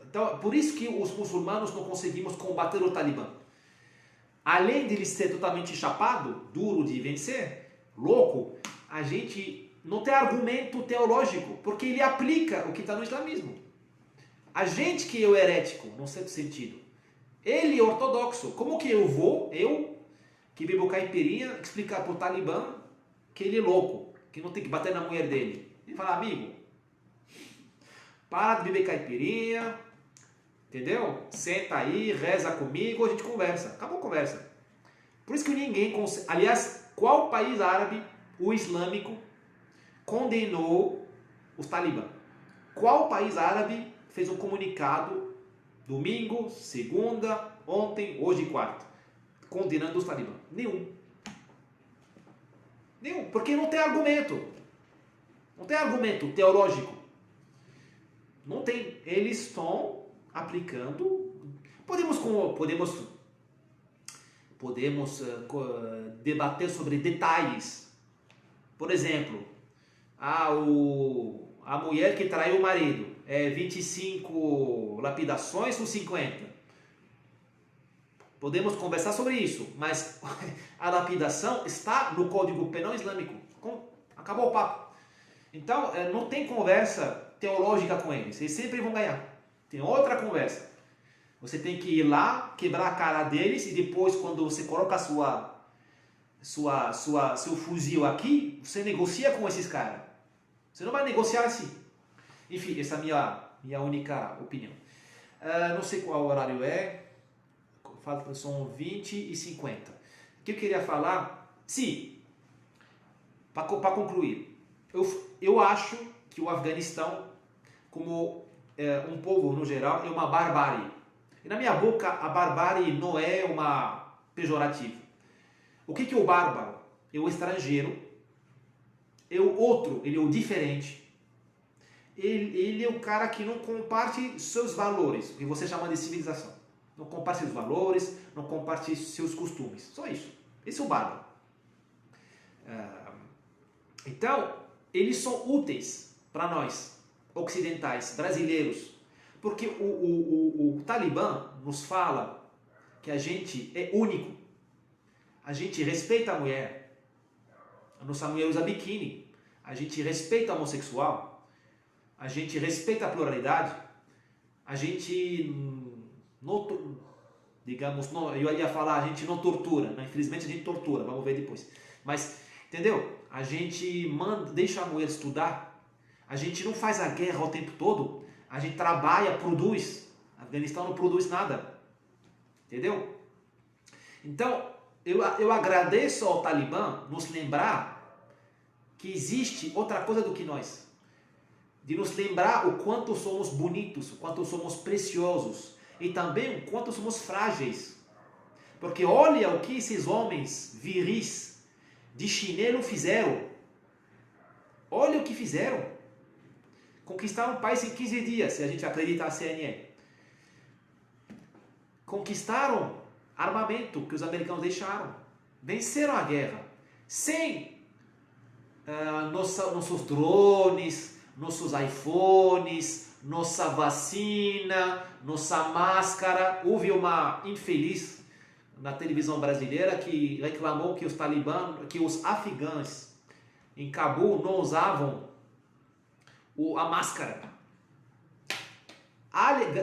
Então, por isso que os muçulmanos não conseguimos combater o Talibã. Além de ele ser totalmente chapado, duro de vencer, louco, a gente não tem argumento teológico, porque ele aplica o que está no islamismo. A gente que é o herético, num certo sentido, ele é ortodoxo. Como que eu que bebo caipirinha, explicar para o Talibã que ele é louco, que não tem que bater na mulher dele? Ele fala, amigo, para de beber caipirinha, entendeu? Senta aí, reza comigo, a gente conversa. Acabou a conversa. Por isso que ninguém consegue... Aliás, qual país árabe, o islâmico, condenou os talibã. Qual país árabe fez um comunicado domingo, segunda, ontem, hoje quarta, condenando os talibã? Nenhum. Nenhum, porque não tem argumento. Não tem argumento teológico. Não tem. Eles estão aplicando. Podemos debater sobre detalhes. Por exemplo, a mulher que traiu o marido é 25 lapidações ou 50? Podemos conversar sobre isso, mas a lapidação está no Código Penal Islâmico. Acabou o papo. Então, não tem conversa teológica com eles. Eles sempre vão ganhar. Tem outra conversa. Você tem que ir lá, quebrar a cara deles e depois, quando você coloca seu fuzil aqui, você negocia com esses caras. Você não vai negociar assim. Enfim, essa é a minha única opinião. Não sei qual horário é. São 20h50. O que eu queria falar? Sim, para concluir, eu acho que o Afeganistão, como um povo no geral, é uma barbárie. E na minha boca, a barbárie não é uma pejorativa. O que é o bárbaro? É o estrangeiro, é o outro, ele é o diferente. Ele é o cara que não comparte seus valores, o que você chama de civilização. Não comparte seus valores, não comparte seus costumes. Só isso. Esse é o bárbaro. Então, eles são úteis para nós, ocidentais, brasileiros. Porque o Talibã nos fala que a gente é único. A gente respeita a mulher. A nossa mulher usa biquíni. A gente respeita o homossexual. A gente respeita a pluralidade. A gente eu ia falar, a gente não tortura, né? Infelizmente a gente tortura, vamos ver depois. Mas, entendeu? A gente deixa a mulher estudar, a gente não faz a guerra o tempo todo, a gente trabalha, produz. O Afeganistão não produz nada, entendeu? Então, eu agradeço ao Talibã nos lembrar que existe outra coisa do que nós. De nos lembrar o quanto somos bonitos, o quanto somos preciosos. E também o quanto somos frágeis. Porque olha o que esses homens viris de chinelo fizeram. Olha o que fizeram. Conquistaram o país em 15 dias, se a gente acredita a CNN. Conquistaram armamento que os americanos deixaram. Venceram a guerra. Sem nossos drones, nossos iPhones, nossa vacina, nossa máscara. Houve uma infeliz na televisão brasileira que reclamou que os talibã, que os afegãos em Cabul não usavam a máscara.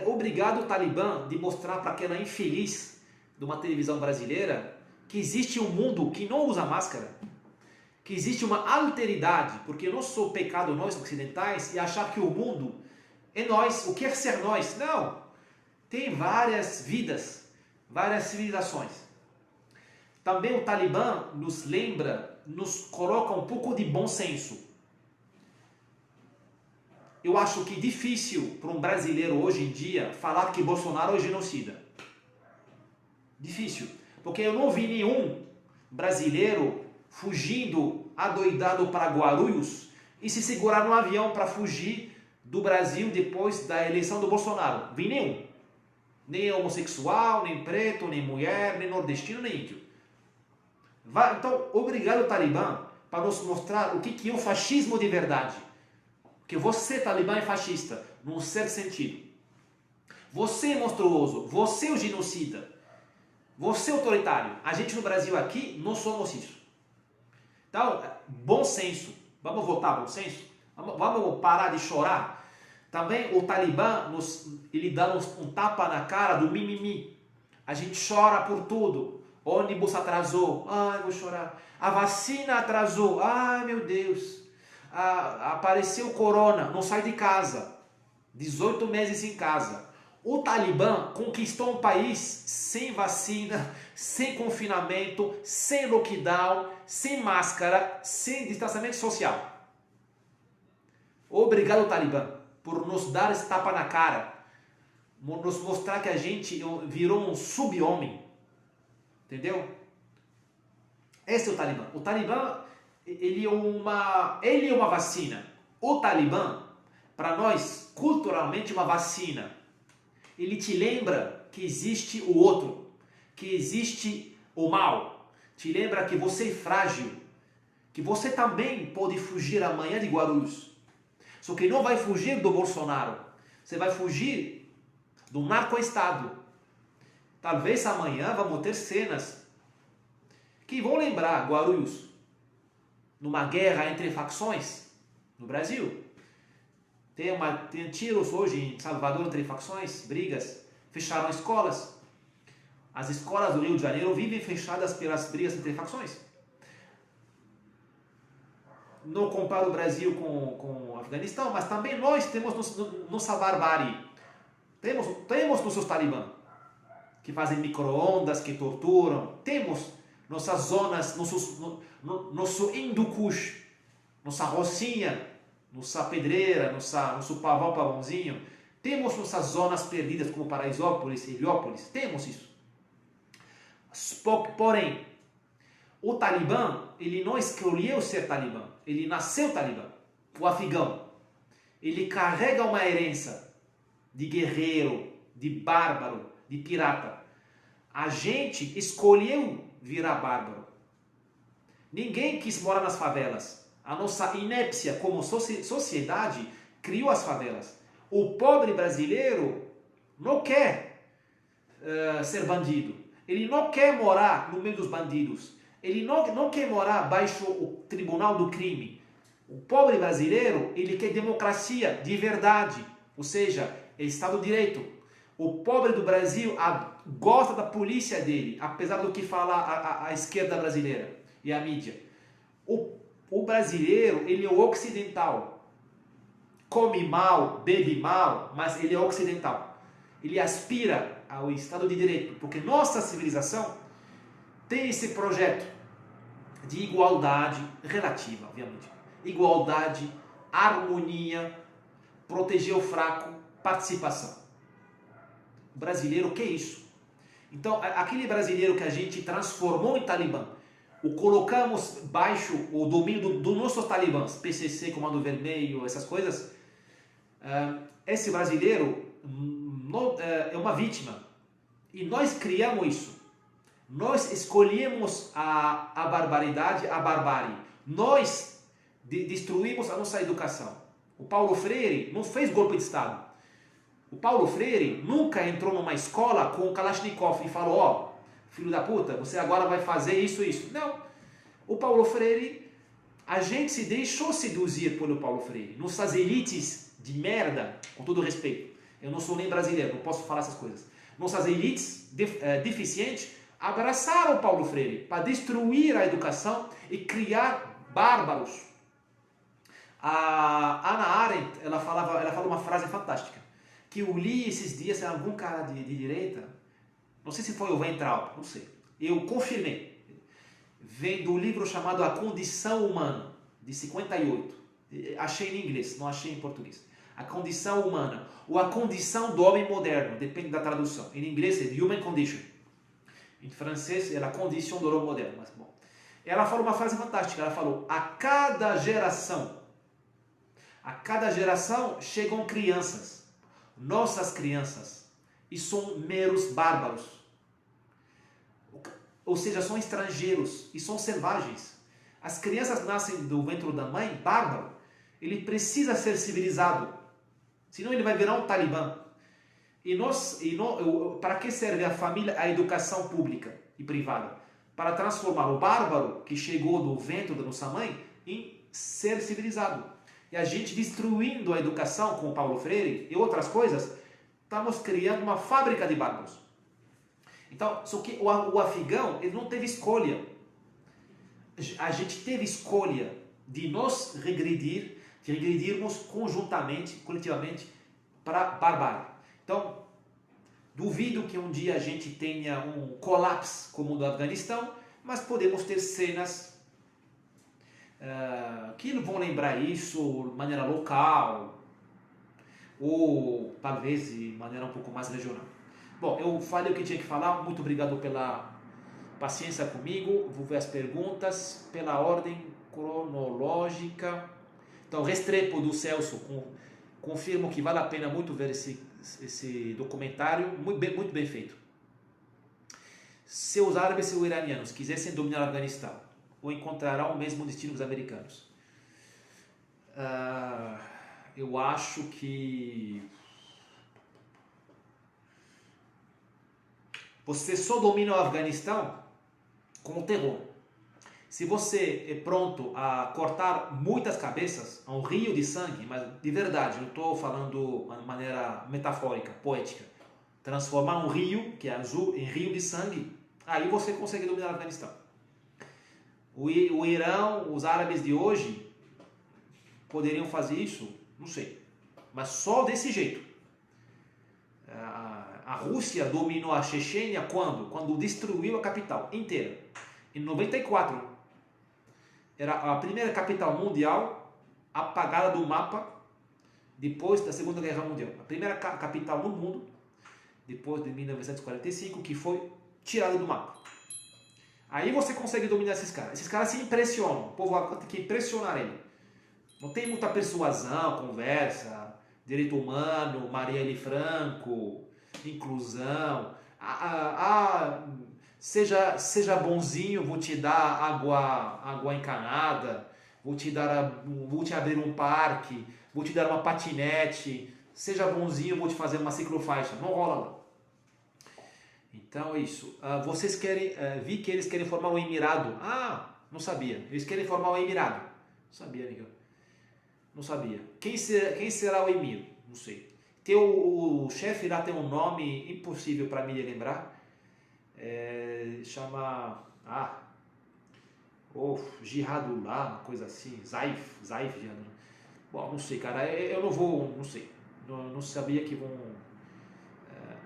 Obrigado, Talibã, de mostrar para aquela infeliz de uma televisão brasileira que existe um mundo que não usa máscara. Que existe uma alteridade, porque não sou pecado nós ocidentais e achar que o mundo é nós, o que é ser nós? Não. Tem várias vidas, várias civilizações. Também o Talibã nos lembra, nos coloca um pouco de bom senso. Eu acho que é difícil para um brasileiro hoje em dia falar que Bolsonaro é genocida. Difícil. Porque eu não vi nenhum brasileiro fugindo adoidado para Guarulhos e se segurar no avião para fugir do Brasil depois da eleição do Bolsonaro. Vi nenhum. Nem homossexual, nem preto, nem mulher, nem nordestino, nem índio. Então, obrigado, Talibã, para nos mostrar o que é o fascismo de verdade. Porque você, Talibã, é fascista, num certo sentido. Você é monstruoso, você é o genocida, você é autoritário. A gente no Brasil aqui não somos isso. Então, bom senso. Vamos votar bom senso? Vamos parar de chorar? Também o Talibã, ele dá um tapa na cara do mimimi. A gente chora por tudo. Ônibus atrasou. Ai, vou chorar. A vacina atrasou. Ai, meu Deus. Apareceu corona. Não sai de casa. 18 meses em casa. O Talibã conquistou um país sem vacina, sem confinamento, sem lockdown, sem máscara, sem distanciamento social. Obrigado, Talibã, por nos dar esse tapa na cara, nos mostrar que a gente virou um sub-homem. Entendeu? Esse é o Talibã. O Talibã, ele é uma vacina. O Talibã, para nós, culturalmente, uma vacina. Ele te lembra que existe o outro, que existe o mal. Te lembra que você é frágil, que você também pode fugir amanhã de Guarulhos. Só que não vai fugir do Bolsonaro. Você vai fugir do narco-estado. Talvez amanhã vamos ter cenas que vão lembrar Guarulhos numa guerra entre facções no Brasil. Tem tiros hoje em Salvador entre facções, brigas, fecharam escolas. As escolas do Rio de Janeiro vivem fechadas pelas brigas entre facções. Não comparo o Brasil com o Afeganistão, mas também nós temos nossa barbárie. Temos nossos talibã, que fazem micro-ondas, que torturam. Temos nossas zonas, nosso Hindu-Kush, nossa Rocinha, nossa pedreira, nosso pavãozinho. Temos nossas zonas perdidas como Paraisópolis, Heliópolis. Temos isso. Porém, o Talibã, ele não escolheu ser Talibã. Ele nasceu Talibã. O afegão. Ele carrega uma herança de guerreiro, de bárbaro, de pirata. A gente escolheu virar bárbaro. Ninguém quis morar nas favelas. A nossa inépcia como sociedade criou as favelas. O pobre brasileiro não quer ser bandido. Ele não quer morar no meio dos bandidos. Ele não quer morar baixo o tribunal do crime. O pobre brasileiro, ele quer democracia de verdade. Ou seja, Estado de Direito. O pobre do Brasil gosta da polícia dele, apesar do que fala a esquerda brasileira e a mídia. O brasileiro, ele é o ocidental. Come mal, bebe mal, mas ele é ocidental. Ele aspira ao Estado de Direito, porque nossa civilização tem esse projeto de igualdade relativa, obviamente. Igualdade, harmonia, proteger o fraco, participação. O brasileiro quer isso. Então, aquele brasileiro que a gente transformou em talibã, o colocamos baixo o domínio dos nossos talibãs, PCC, Comando Vermelho, essas coisas, esse brasileiro é uma vítima. E nós criamos isso. Nós escolhemos a barbaridade, a barbárie. Nós destruímos a nossa educação. O Paulo Freire não fez golpe de Estado. O Paulo Freire nunca entrou numa escola com o Kalashnikov e falou: ó, filho da puta, você agora vai fazer isso e isso. Não. O Paulo Freire, a gente se deixou seduzir pelo Paulo Freire. Nossas elites de merda, com todo respeito. Eu não sou nem brasileiro, não posso falar essas coisas. Nossas elites deficientes abraçaram o Paulo Freire para destruir a educação e criar bárbaros. A Hannah Arendt, ela fala uma frase fantástica, que eu li esses dias em algum cara de direita, não sei se foi o Weintraub, não sei. Eu confirmei. Vem do livro chamado A Condição Humana, de 58. Achei em inglês, não achei em português. A Condição Humana, ou A Condição do Homem Moderno, depende da tradução. Em inglês é The Human Condition. Em francês é La Condition do Homme Moderno. Mas, bom. Ela falou uma frase fantástica, ela falou: a cada geração chegam crianças, nossas crianças, e são meros bárbaros. Ou seja, são estrangeiros e são selvagens. As crianças nascem do ventre da mãe, bárbaro. Ele precisa ser civilizado, senão ele vai virar um talibã. Para que serve a família, a educação pública e privada? Para transformar o bárbaro que chegou do ventre da nossa mãe em ser civilizado. E a gente destruindo a educação com o Paulo Freire e outras coisas, estamos criando uma fábrica de bárbaros. Então, só que o afegão, ele não teve escolha. A gente teve escolha de nós regredirmos conjuntamente, coletivamente, para a barbárie. Então, duvido que um dia a gente tenha um colapso como o do Afeganistão, mas podemos ter cenas que vão lembrar isso de maneira local ou talvez de maneira um pouco mais regional. Bom, eu falei o que tinha que falar. Muito obrigado pela paciência comigo. Vou ver as perguntas pela ordem cronológica. Então, Restrepo do Celso, confirmo que vale a pena muito ver esse documentário, muito bem feito. Se os árabes ou iranianos quisessem dominar o Afeganistão, ou encontrarão o mesmo destino que os americanos? Eu acho que você só domina o Afeganistão com o terror. Se você é pronto a cortar muitas cabeças, a um rio de sangue, mas de verdade, não estou falando de maneira metafórica, poética, transformar um rio, que é azul, em rio de sangue, aí você consegue dominar o Afeganistão. O Irã, os árabes de hoje, poderiam fazer isso? Não sei. Mas só desse jeito. A Rússia dominou a Chechênia quando? Quando destruiu a capital inteira. Em 94. Era a primeira capital mundial apagada do mapa depois da Segunda Guerra Mundial. A primeira capital no mundo, depois de 1945, que foi tirada do mapa. Aí você consegue dominar esses caras. Esses caras se impressionam. O povo tem que impressionar ele. Não tem muita persuasão, conversa, direito humano, Marielle Franco, inclusão. Seja bonzinho, vou te dar água encanada, vou te abrir um parque, vou te dar uma patinete. Seja bonzinho, vou te fazer uma ciclofaixa. Não rola lá. Então é isso. Vocês querem, vi que eles querem formar um emirado. Não sabia. Eles querem formar um emirado. Não sabia, Miguel. Não sabia. Quem será o emir? Não sei. O chefe lá tem um nome impossível para me lembrar. Chama... Jihadullah, uma coisa assim. Zaif Jihadullah. Bom, não sei, cara. Eu não vou... Não sei. Não sabia que vão...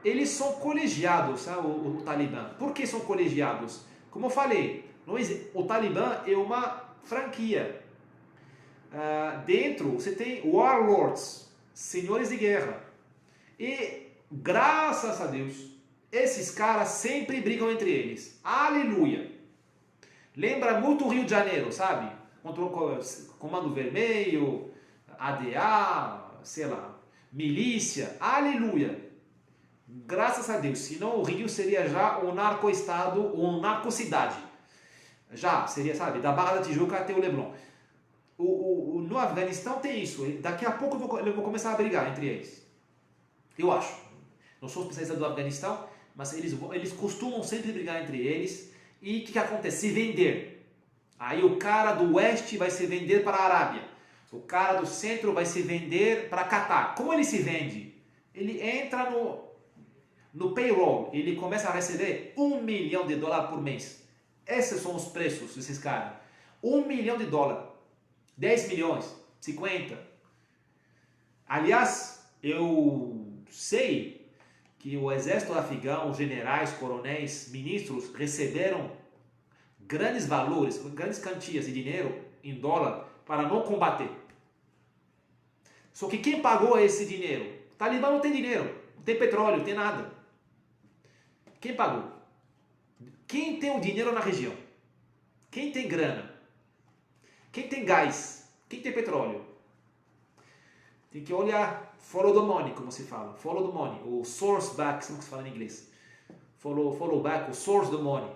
Eles são colegiados, sabe, o Talibã. Por que são colegiados? Como eu falei, o Talibã é uma franquia. Dentro você tem warlords, senhores de guerra. E, graças a Deus, esses caras sempre brigam entre eles. Aleluia! Lembra muito o Rio de Janeiro, sabe? Contra o Comando Vermelho, ADA, sei lá, milícia. Aleluia! Graças a Deus, senão o Rio seria já um narco-estado ou um narco-cidade. Já seria, sabe, da Barra da Tijuca até o Leblon. No Afeganistão tem isso. Daqui a pouco eu vou começar a brigar entre eles. Eu acho. Não sou especialista do Afeganistão, mas eles costumam sempre brigar entre eles. E o que acontece? Se vender. Aí o cara do oeste vai se vender para a Arábia. O cara do centro vai se vender para Catar. Como ele se vende? Ele entra no payroll, ele começa a receber $1 milhão por mês. Esses são os preços desses caras. $1 milhão, 10 milhões, 50. Aliás, eu sei que o exército afegão, os generais, coronéis, ministros receberam grandes valores, grandes quantias de dinheiro em dólar para não combater. Só que quem pagou esse dinheiro? O Talibã não tem dinheiro, não tem petróleo, não tem nada. Quem pagou? Quem tem o dinheiro na região? Quem tem grana? Quem tem gás? Quem tem petróleo? Tem que olhar, follow the money, como se fala. Follow the money, o source back, como se fala em inglês. Follow back, o source the money.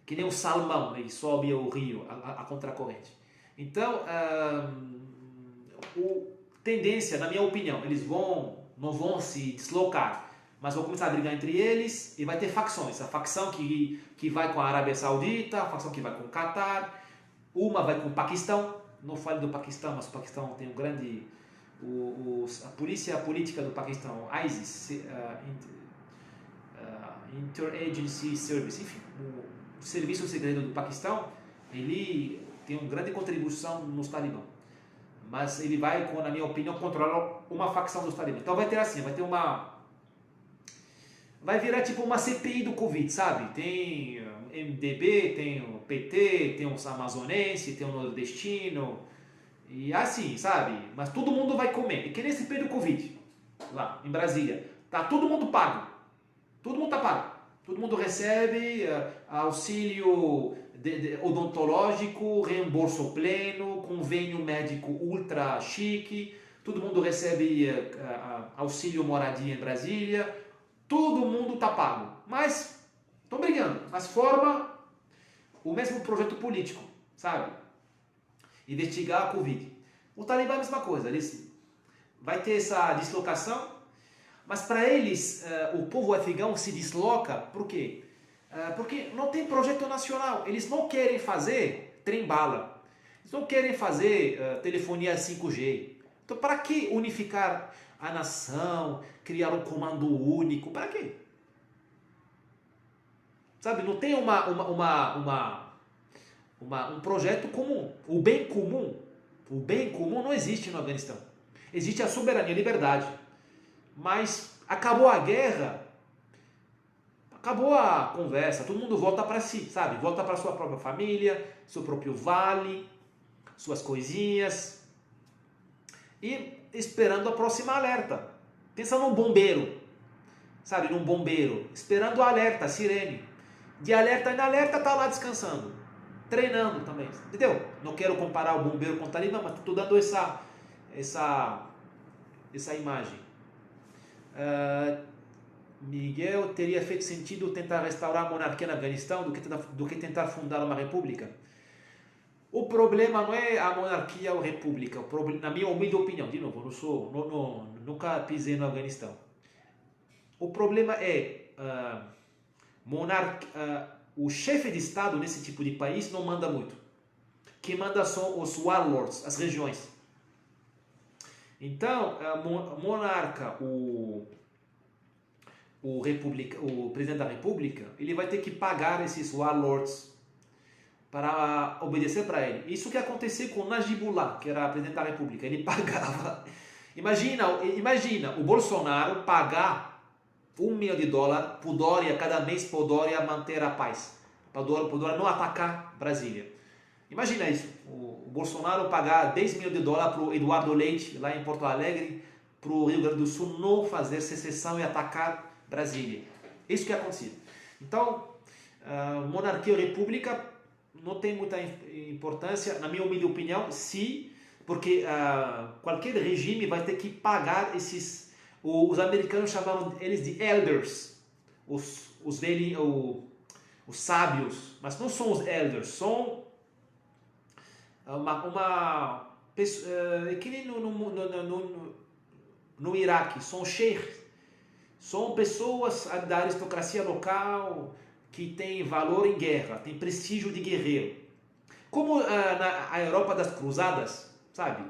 Que nem o salmão, ele sobe o rio, a contracorrente. Então, tendência, na minha opinião, eles não vão se deslocar, mas vão começar a brigar entre eles e vai ter facções. A facção que vai com a Arábia Saudita, a facção que vai com o Catar, uma vai com o Paquistão. Não falo do Paquistão, mas o Paquistão tem um grande... a polícia política do Paquistão, ISIS, Interagency Service, enfim, o serviço segredo do Paquistão, ele tem uma grande contribuição nos Talibã. Mas ele vai, na minha opinião, controlar uma facção dos Talibã. Então vai ter assim, vai virar tipo uma CPI do Covid, sabe? Tem MDB, tem o PT, tem os amazonenses, tem o nordestino, e assim, sabe? Mas todo mundo vai comer. E que nesse período do Covid, lá em Brasília, tá todo mundo pago. Todo mundo tá pago. Todo mundo recebe auxílio odontológico, reembolso pleno, convênio médico ultra chique, todo mundo recebe auxílio moradia em Brasília, todo mundo tá pago. Mas, estão brigando, mas forma o mesmo projeto político, sabe? Investigar a Covid. O Talibã é a mesma coisa, eles vai ter essa deslocação, mas para eles o povo afegão se desloca, por quê? Porque não tem projeto nacional, eles não querem fazer trem-bala, eles não querem fazer telefonia 5G. Então para que unificar a nação, criar um comando único, para quê? Sabe, não tem um projeto comum. O bem comum não existe no Afeganistão. Existe a soberania e a liberdade. Mas acabou a guerra, acabou a conversa, todo mundo volta para si, sabe? Volta para sua própria família, seu próprio vale, suas coisinhas. E esperando a próxima alerta. Pensa num bombeiro, sabe? Num bombeiro, esperando o alerta, a sirene. De alerta em alerta, tá lá descansando, treinando também, entendeu? Não quero comparar o bombeiro com o Talibã, mas estou dando essa imagem. Miguel, teria feito sentido tentar restaurar a monarquia no Afeganistão do que tentar fundar uma república? O problema não é a monarquia ou a república, na minha humilde opinião, de novo, nunca pisei no Afeganistão. O problema é o chefe de Estado nesse tipo de país não manda muito. Quem manda são os warlords, as regiões. Então, o monarca, o presidente da república, ele vai ter que pagar esses warlords para obedecer para ele. Isso que aconteceu com Najibullah, que era presidente da república. Ele pagava. Imagina o Bolsonaro pagar $1 milhão para o Dória, cada mês para o Dória manter a paz. Para o Dória não atacar Brasília. Imagina isso. O Bolsonaro pagar $10 milhões para o Eduardo Leite, lá em Porto Alegre, para o Rio Grande do Sul não fazer secessão e atacar Brasília. Isso que aconteceu. Então, monarquia ou república não tem muita importância, na minha humilde opinião, sim, porque qualquer regime vai ter que pagar esses. Os americanos chamaram eles de elders, os sábios, mas não são os elders, são que nem no Iraque, são sheikhs, são pessoas da aristocracia local que tem valor em guerra, tem prestígio de guerreiro. Como na Europa das Cruzadas, sabe?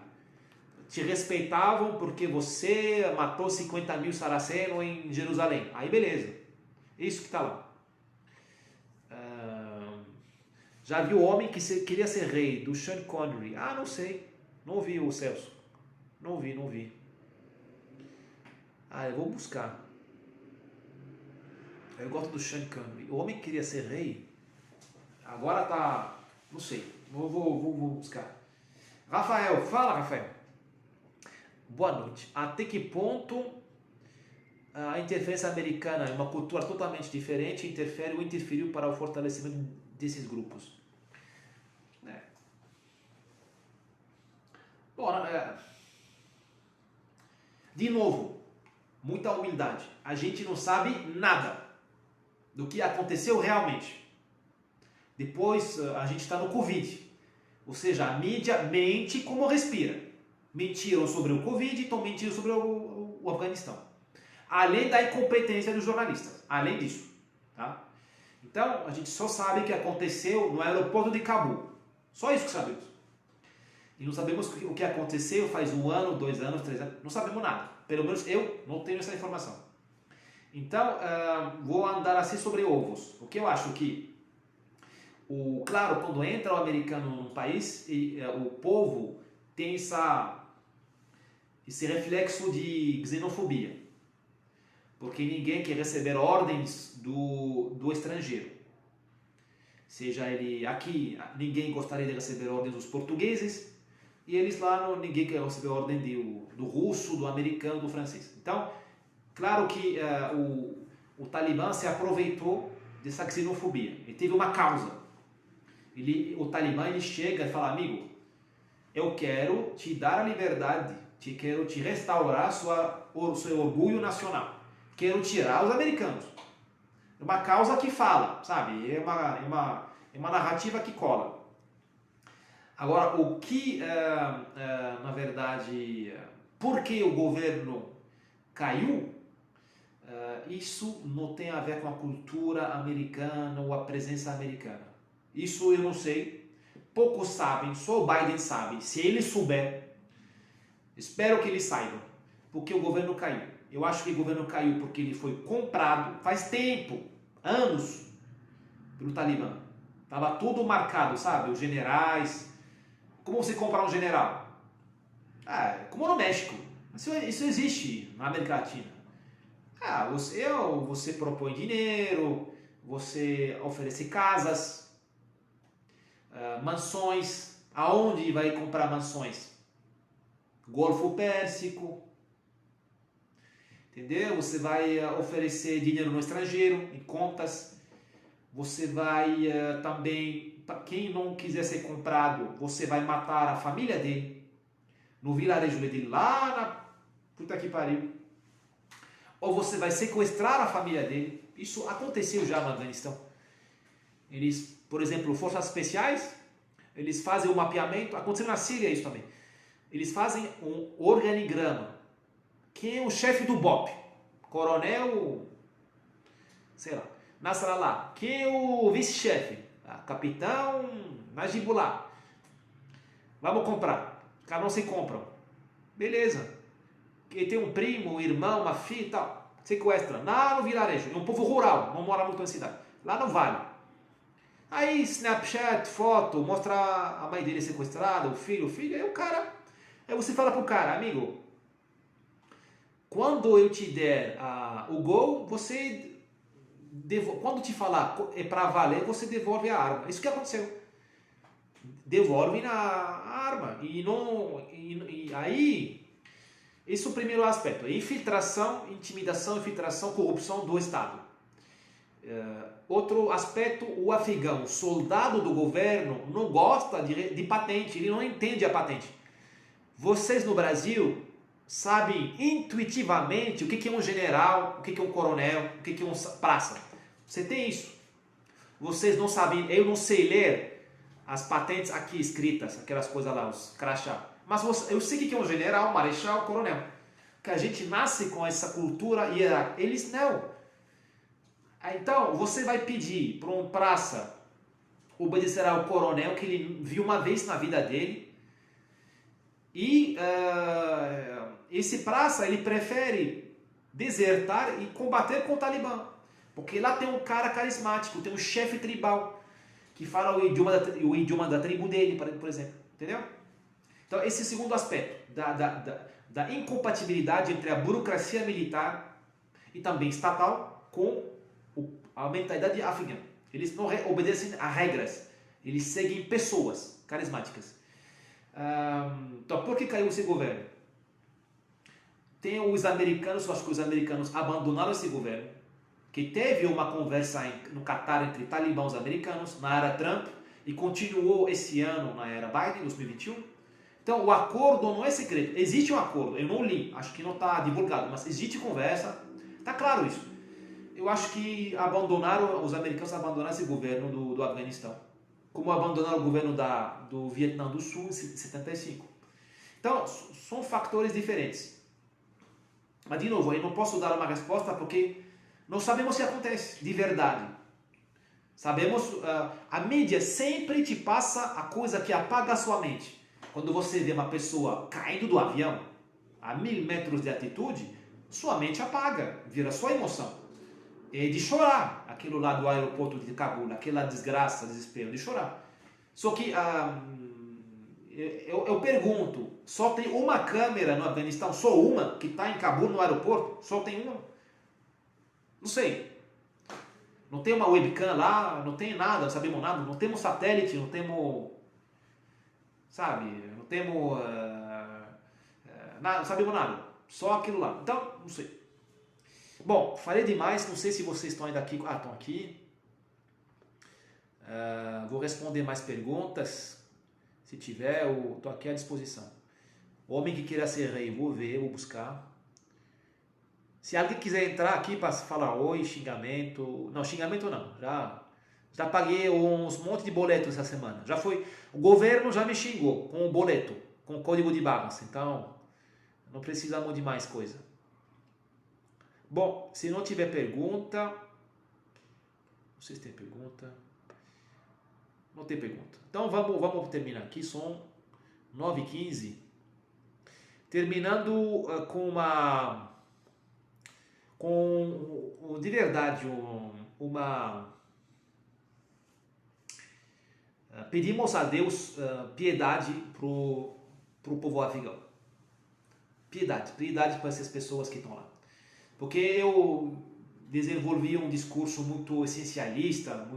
Te respeitavam porque você matou 50 mil saracenos em Jerusalém. Aí beleza, isso que está lá. Já viu o homem que queria ser rei, do Sean Connery? Não sei, não vi o Celso. Não vi. Eu vou buscar. Eu gosto do Sean Connery. O homem que queria ser rei, agora tá, não sei, vou buscar. Rafael, fala Rafael. Boa noite. Até que ponto a interferência americana em uma cultura totalmente diferente interfere ou interferiu para o fortalecimento desses grupos? Bom, de novo, muita humildade. A gente não sabe nada do que aconteceu realmente. Depois a gente está no Covid. Ou seja, a mídia mente como respira. Mentiram sobre o Covid, estão mentindo sobre o Afeganistão. Além da incompetência dos jornalistas. Além disso. Tá? Então, a gente só sabe que aconteceu no aeroporto de Cabul. Só isso que sabemos. E não sabemos o que aconteceu faz 1 ano, 2 anos, 3 anos. Não sabemos nada. Pelo menos eu não tenho essa informação. Então, vou andar assim sobre ovos. O que eu acho que, claro, quando entra o americano no país, o povo tem esse reflexo de xenofobia. Porque ninguém quer receber ordens do estrangeiro. Seja ele aqui, ninguém gostaria de receber ordens dos portugueses, e eles lá, ninguém quer receber ordem do russo, do americano, do francês. Então, claro que o Talibã se aproveitou dessa xenofobia. Ele teve uma causa. O Talibã ele chega e fala, amigo, eu quero te dar a liberdade, quero te restaurar seu orgulho nacional. Quero tirar os americanos. É uma causa que fala, sabe? É uma narrativa que cola. Agora, o que, na verdade, por que o governo caiu, isso não tem a ver com a cultura americana ou a presença americana. Isso eu não sei. Poucos sabem, só o Biden sabe. Se ele souber, espero que ele saiba, porque o governo caiu. Eu acho que o governo caiu porque ele foi comprado faz tempo, anos, pelo Talibã. Estava tudo marcado, sabe? Os generais. Como você comprar um general? Como no México. Isso existe na América Latina. Você propõe dinheiro, você oferece casas, mansões. Aonde vai comprar mansões? Golfo Pérsico. Entendeu? Você vai oferecer dinheiro no estrangeiro, em contas. Você vai também, quem não quiser ser comprado, você vai matar a família dele, no vilarejo dele, lá na puta que pariu. Ou você vai sequestrar a família dele. Isso aconteceu já no Afeganistão. Eles, por exemplo, forças especiais, eles fazem um mapeamento. Aconteceu na Síria isso também. Eles fazem um organigrama. Quem é o chefe do BOP? Coronel, sei lá, Nasrallah. Quem é o vice-chefe? Capitão Najibullah. Vamos comprar. Cada um se compram. Beleza. Quem tem um primo, um irmão, uma filha e tal. Sequestra. Lá no vilarejo. É um povo rural. Não mora muito na cidade. Lá no vale. Aí, Snapchat, foto, mostra a mãe dele sequestrada, o filho. Aí o cara... Aí você fala pro cara, amigo, quando eu te der o gol, você quando te falar é para valer, você devolve a arma. Isso que aconteceu. Devolve a arma. E aí, esse é o primeiro aspecto. Infiltração, intimidação, infiltração, corrupção do Estado. Outro aspecto, o afegão, soldado do governo, não gosta de patente, ele não entende a patente. Vocês no Brasil sabem intuitivamente o que é um general, o que é um coronel, o que é um praça. Você tem isso. Vocês não sabem, eu não sei ler as patentes aqui escritas, aquelas coisas lá, os crachá. Mas eu sei o que é um general, marechal, coronel. Que a gente nasce com essa cultura hierárquica. Eles não. Então, você vai pedir para um praça obedecer ao coronel que ele viu uma vez na vida dele. E esse praça, ele prefere desertar e combater com o Talibã. Porque lá tem um cara carismático, tem um chefe tribal que fala o idioma da tribo dele, por exemplo. Entendeu? Então, esse é o segundo aspecto da incompatibilidade entre a burocracia militar e também estatal com a mentalidade afegã. Eles não obedecem a regras, eles seguem pessoas carismáticas. Então, por que caiu esse governo? Tem os americanos, eu acho que os americanos abandonaram esse governo, que teve uma conversa no Catar entre talibãs e os americanos, na era Trump, e continuou esse ano na era Biden, 2021. Então, o acordo não é secreto, existe um acordo, eu não li, acho que não está divulgado, mas existe conversa, está claro isso. Eu acho que os americanos abandonaram esse governo do Afeganistão, como abandonaram o governo do Vietnã do Sul em 75. Então, são fatores diferentes. Mas, de novo, eu não posso dar uma resposta porque não sabemos o que acontece de verdade. Sabemos, a mídia sempre te passa a coisa que apaga a sua mente. Quando você vê uma pessoa caindo do avião a 1000 metros de altitude, sua mente apaga, vira sua emoção. É de chorar, aquilo lá do aeroporto de Cabul, aquela desgraça, desespero, de chorar. Só que eu pergunto, só tem uma câmera no Afeganistão, só uma, que está em Cabul no aeroporto? Só tem uma? Não sei. Não tem uma webcam lá, não tem nada, não sabemos nada, não temos satélite, não temos, sabe, não temos, nada, não sabemos nada, só aquilo lá. Então, não sei. Bom, falei demais, não sei se vocês estão ainda aqui. Ah, estão aqui. Vou responder mais perguntas, se tiver, eu estou aqui à disposição. Homem que queira ser rei, vou ver, vou buscar. Se alguém quiser entrar aqui para falar oi, xingamento. Não, xingamento não. Já paguei uns monte de boletos essa semana. Já foi. O governo já me xingou com o boleto, com o código de barras. Então, não precisamos de mais coisa. Bom, se não tiver pergunta. Não sei se tem pergunta. Não tem pergunta. Então vamos terminar aqui. São 9h15. Terminando com de verdade pedimos a Deus piedade pro povo afegão. Piedade para essas pessoas que estão lá. Porque eu desenvolvi um discurso muito essencialista,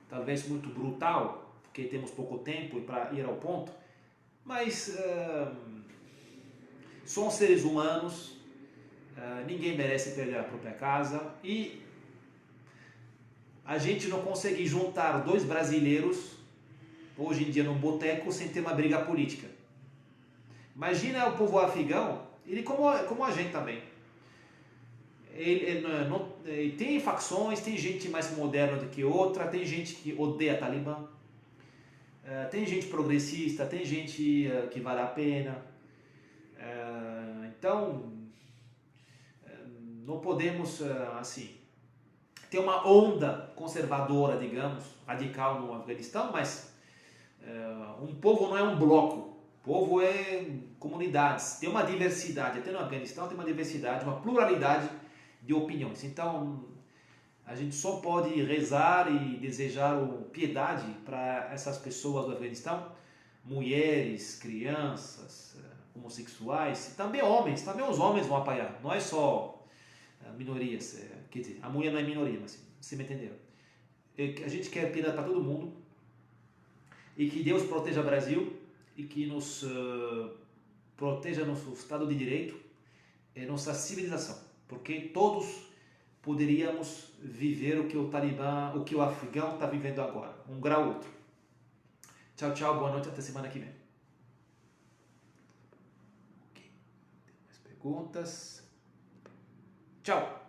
talvez muito brutal, porque temos pouco tempo para ir ao ponto, mas são seres humanos, ninguém merece perder a própria casa e a gente não consegue juntar dois brasileiros hoje em dia num boteco sem ter uma briga política. Imagina o povo afegão, ele como a gente também. Ele tem facções, tem gente mais moderna do que outra, tem gente que odeia Talibã, tem gente progressista, tem gente que vale a pena. Então, não podemos, assim, ter uma onda conservadora, digamos, radical no Afeganistão, mas um povo não é um bloco, povo é comunidades, tem uma diversidade, até no Afeganistão tem uma diversidade, uma pluralidade de opiniões. Então, a gente só pode rezar e desejar piedade para essas pessoas do Afeganistão, mulheres, crianças, homossexuais, e também homens, também os homens vão apanhar, não é só minorias, quer dizer, a mulher não é minoria, mas você me entendeu. A gente quer piedade para todo mundo e que Deus proteja o Brasil e que nos proteja nosso Estado de Direito e nossa civilização, porque todos poderíamos viver o que o Talibã, o que o afegão está vivendo agora, um grau ou outro. Tchau, tchau, boa noite, até semana que vem. Ok, tem mais perguntas? Tchau!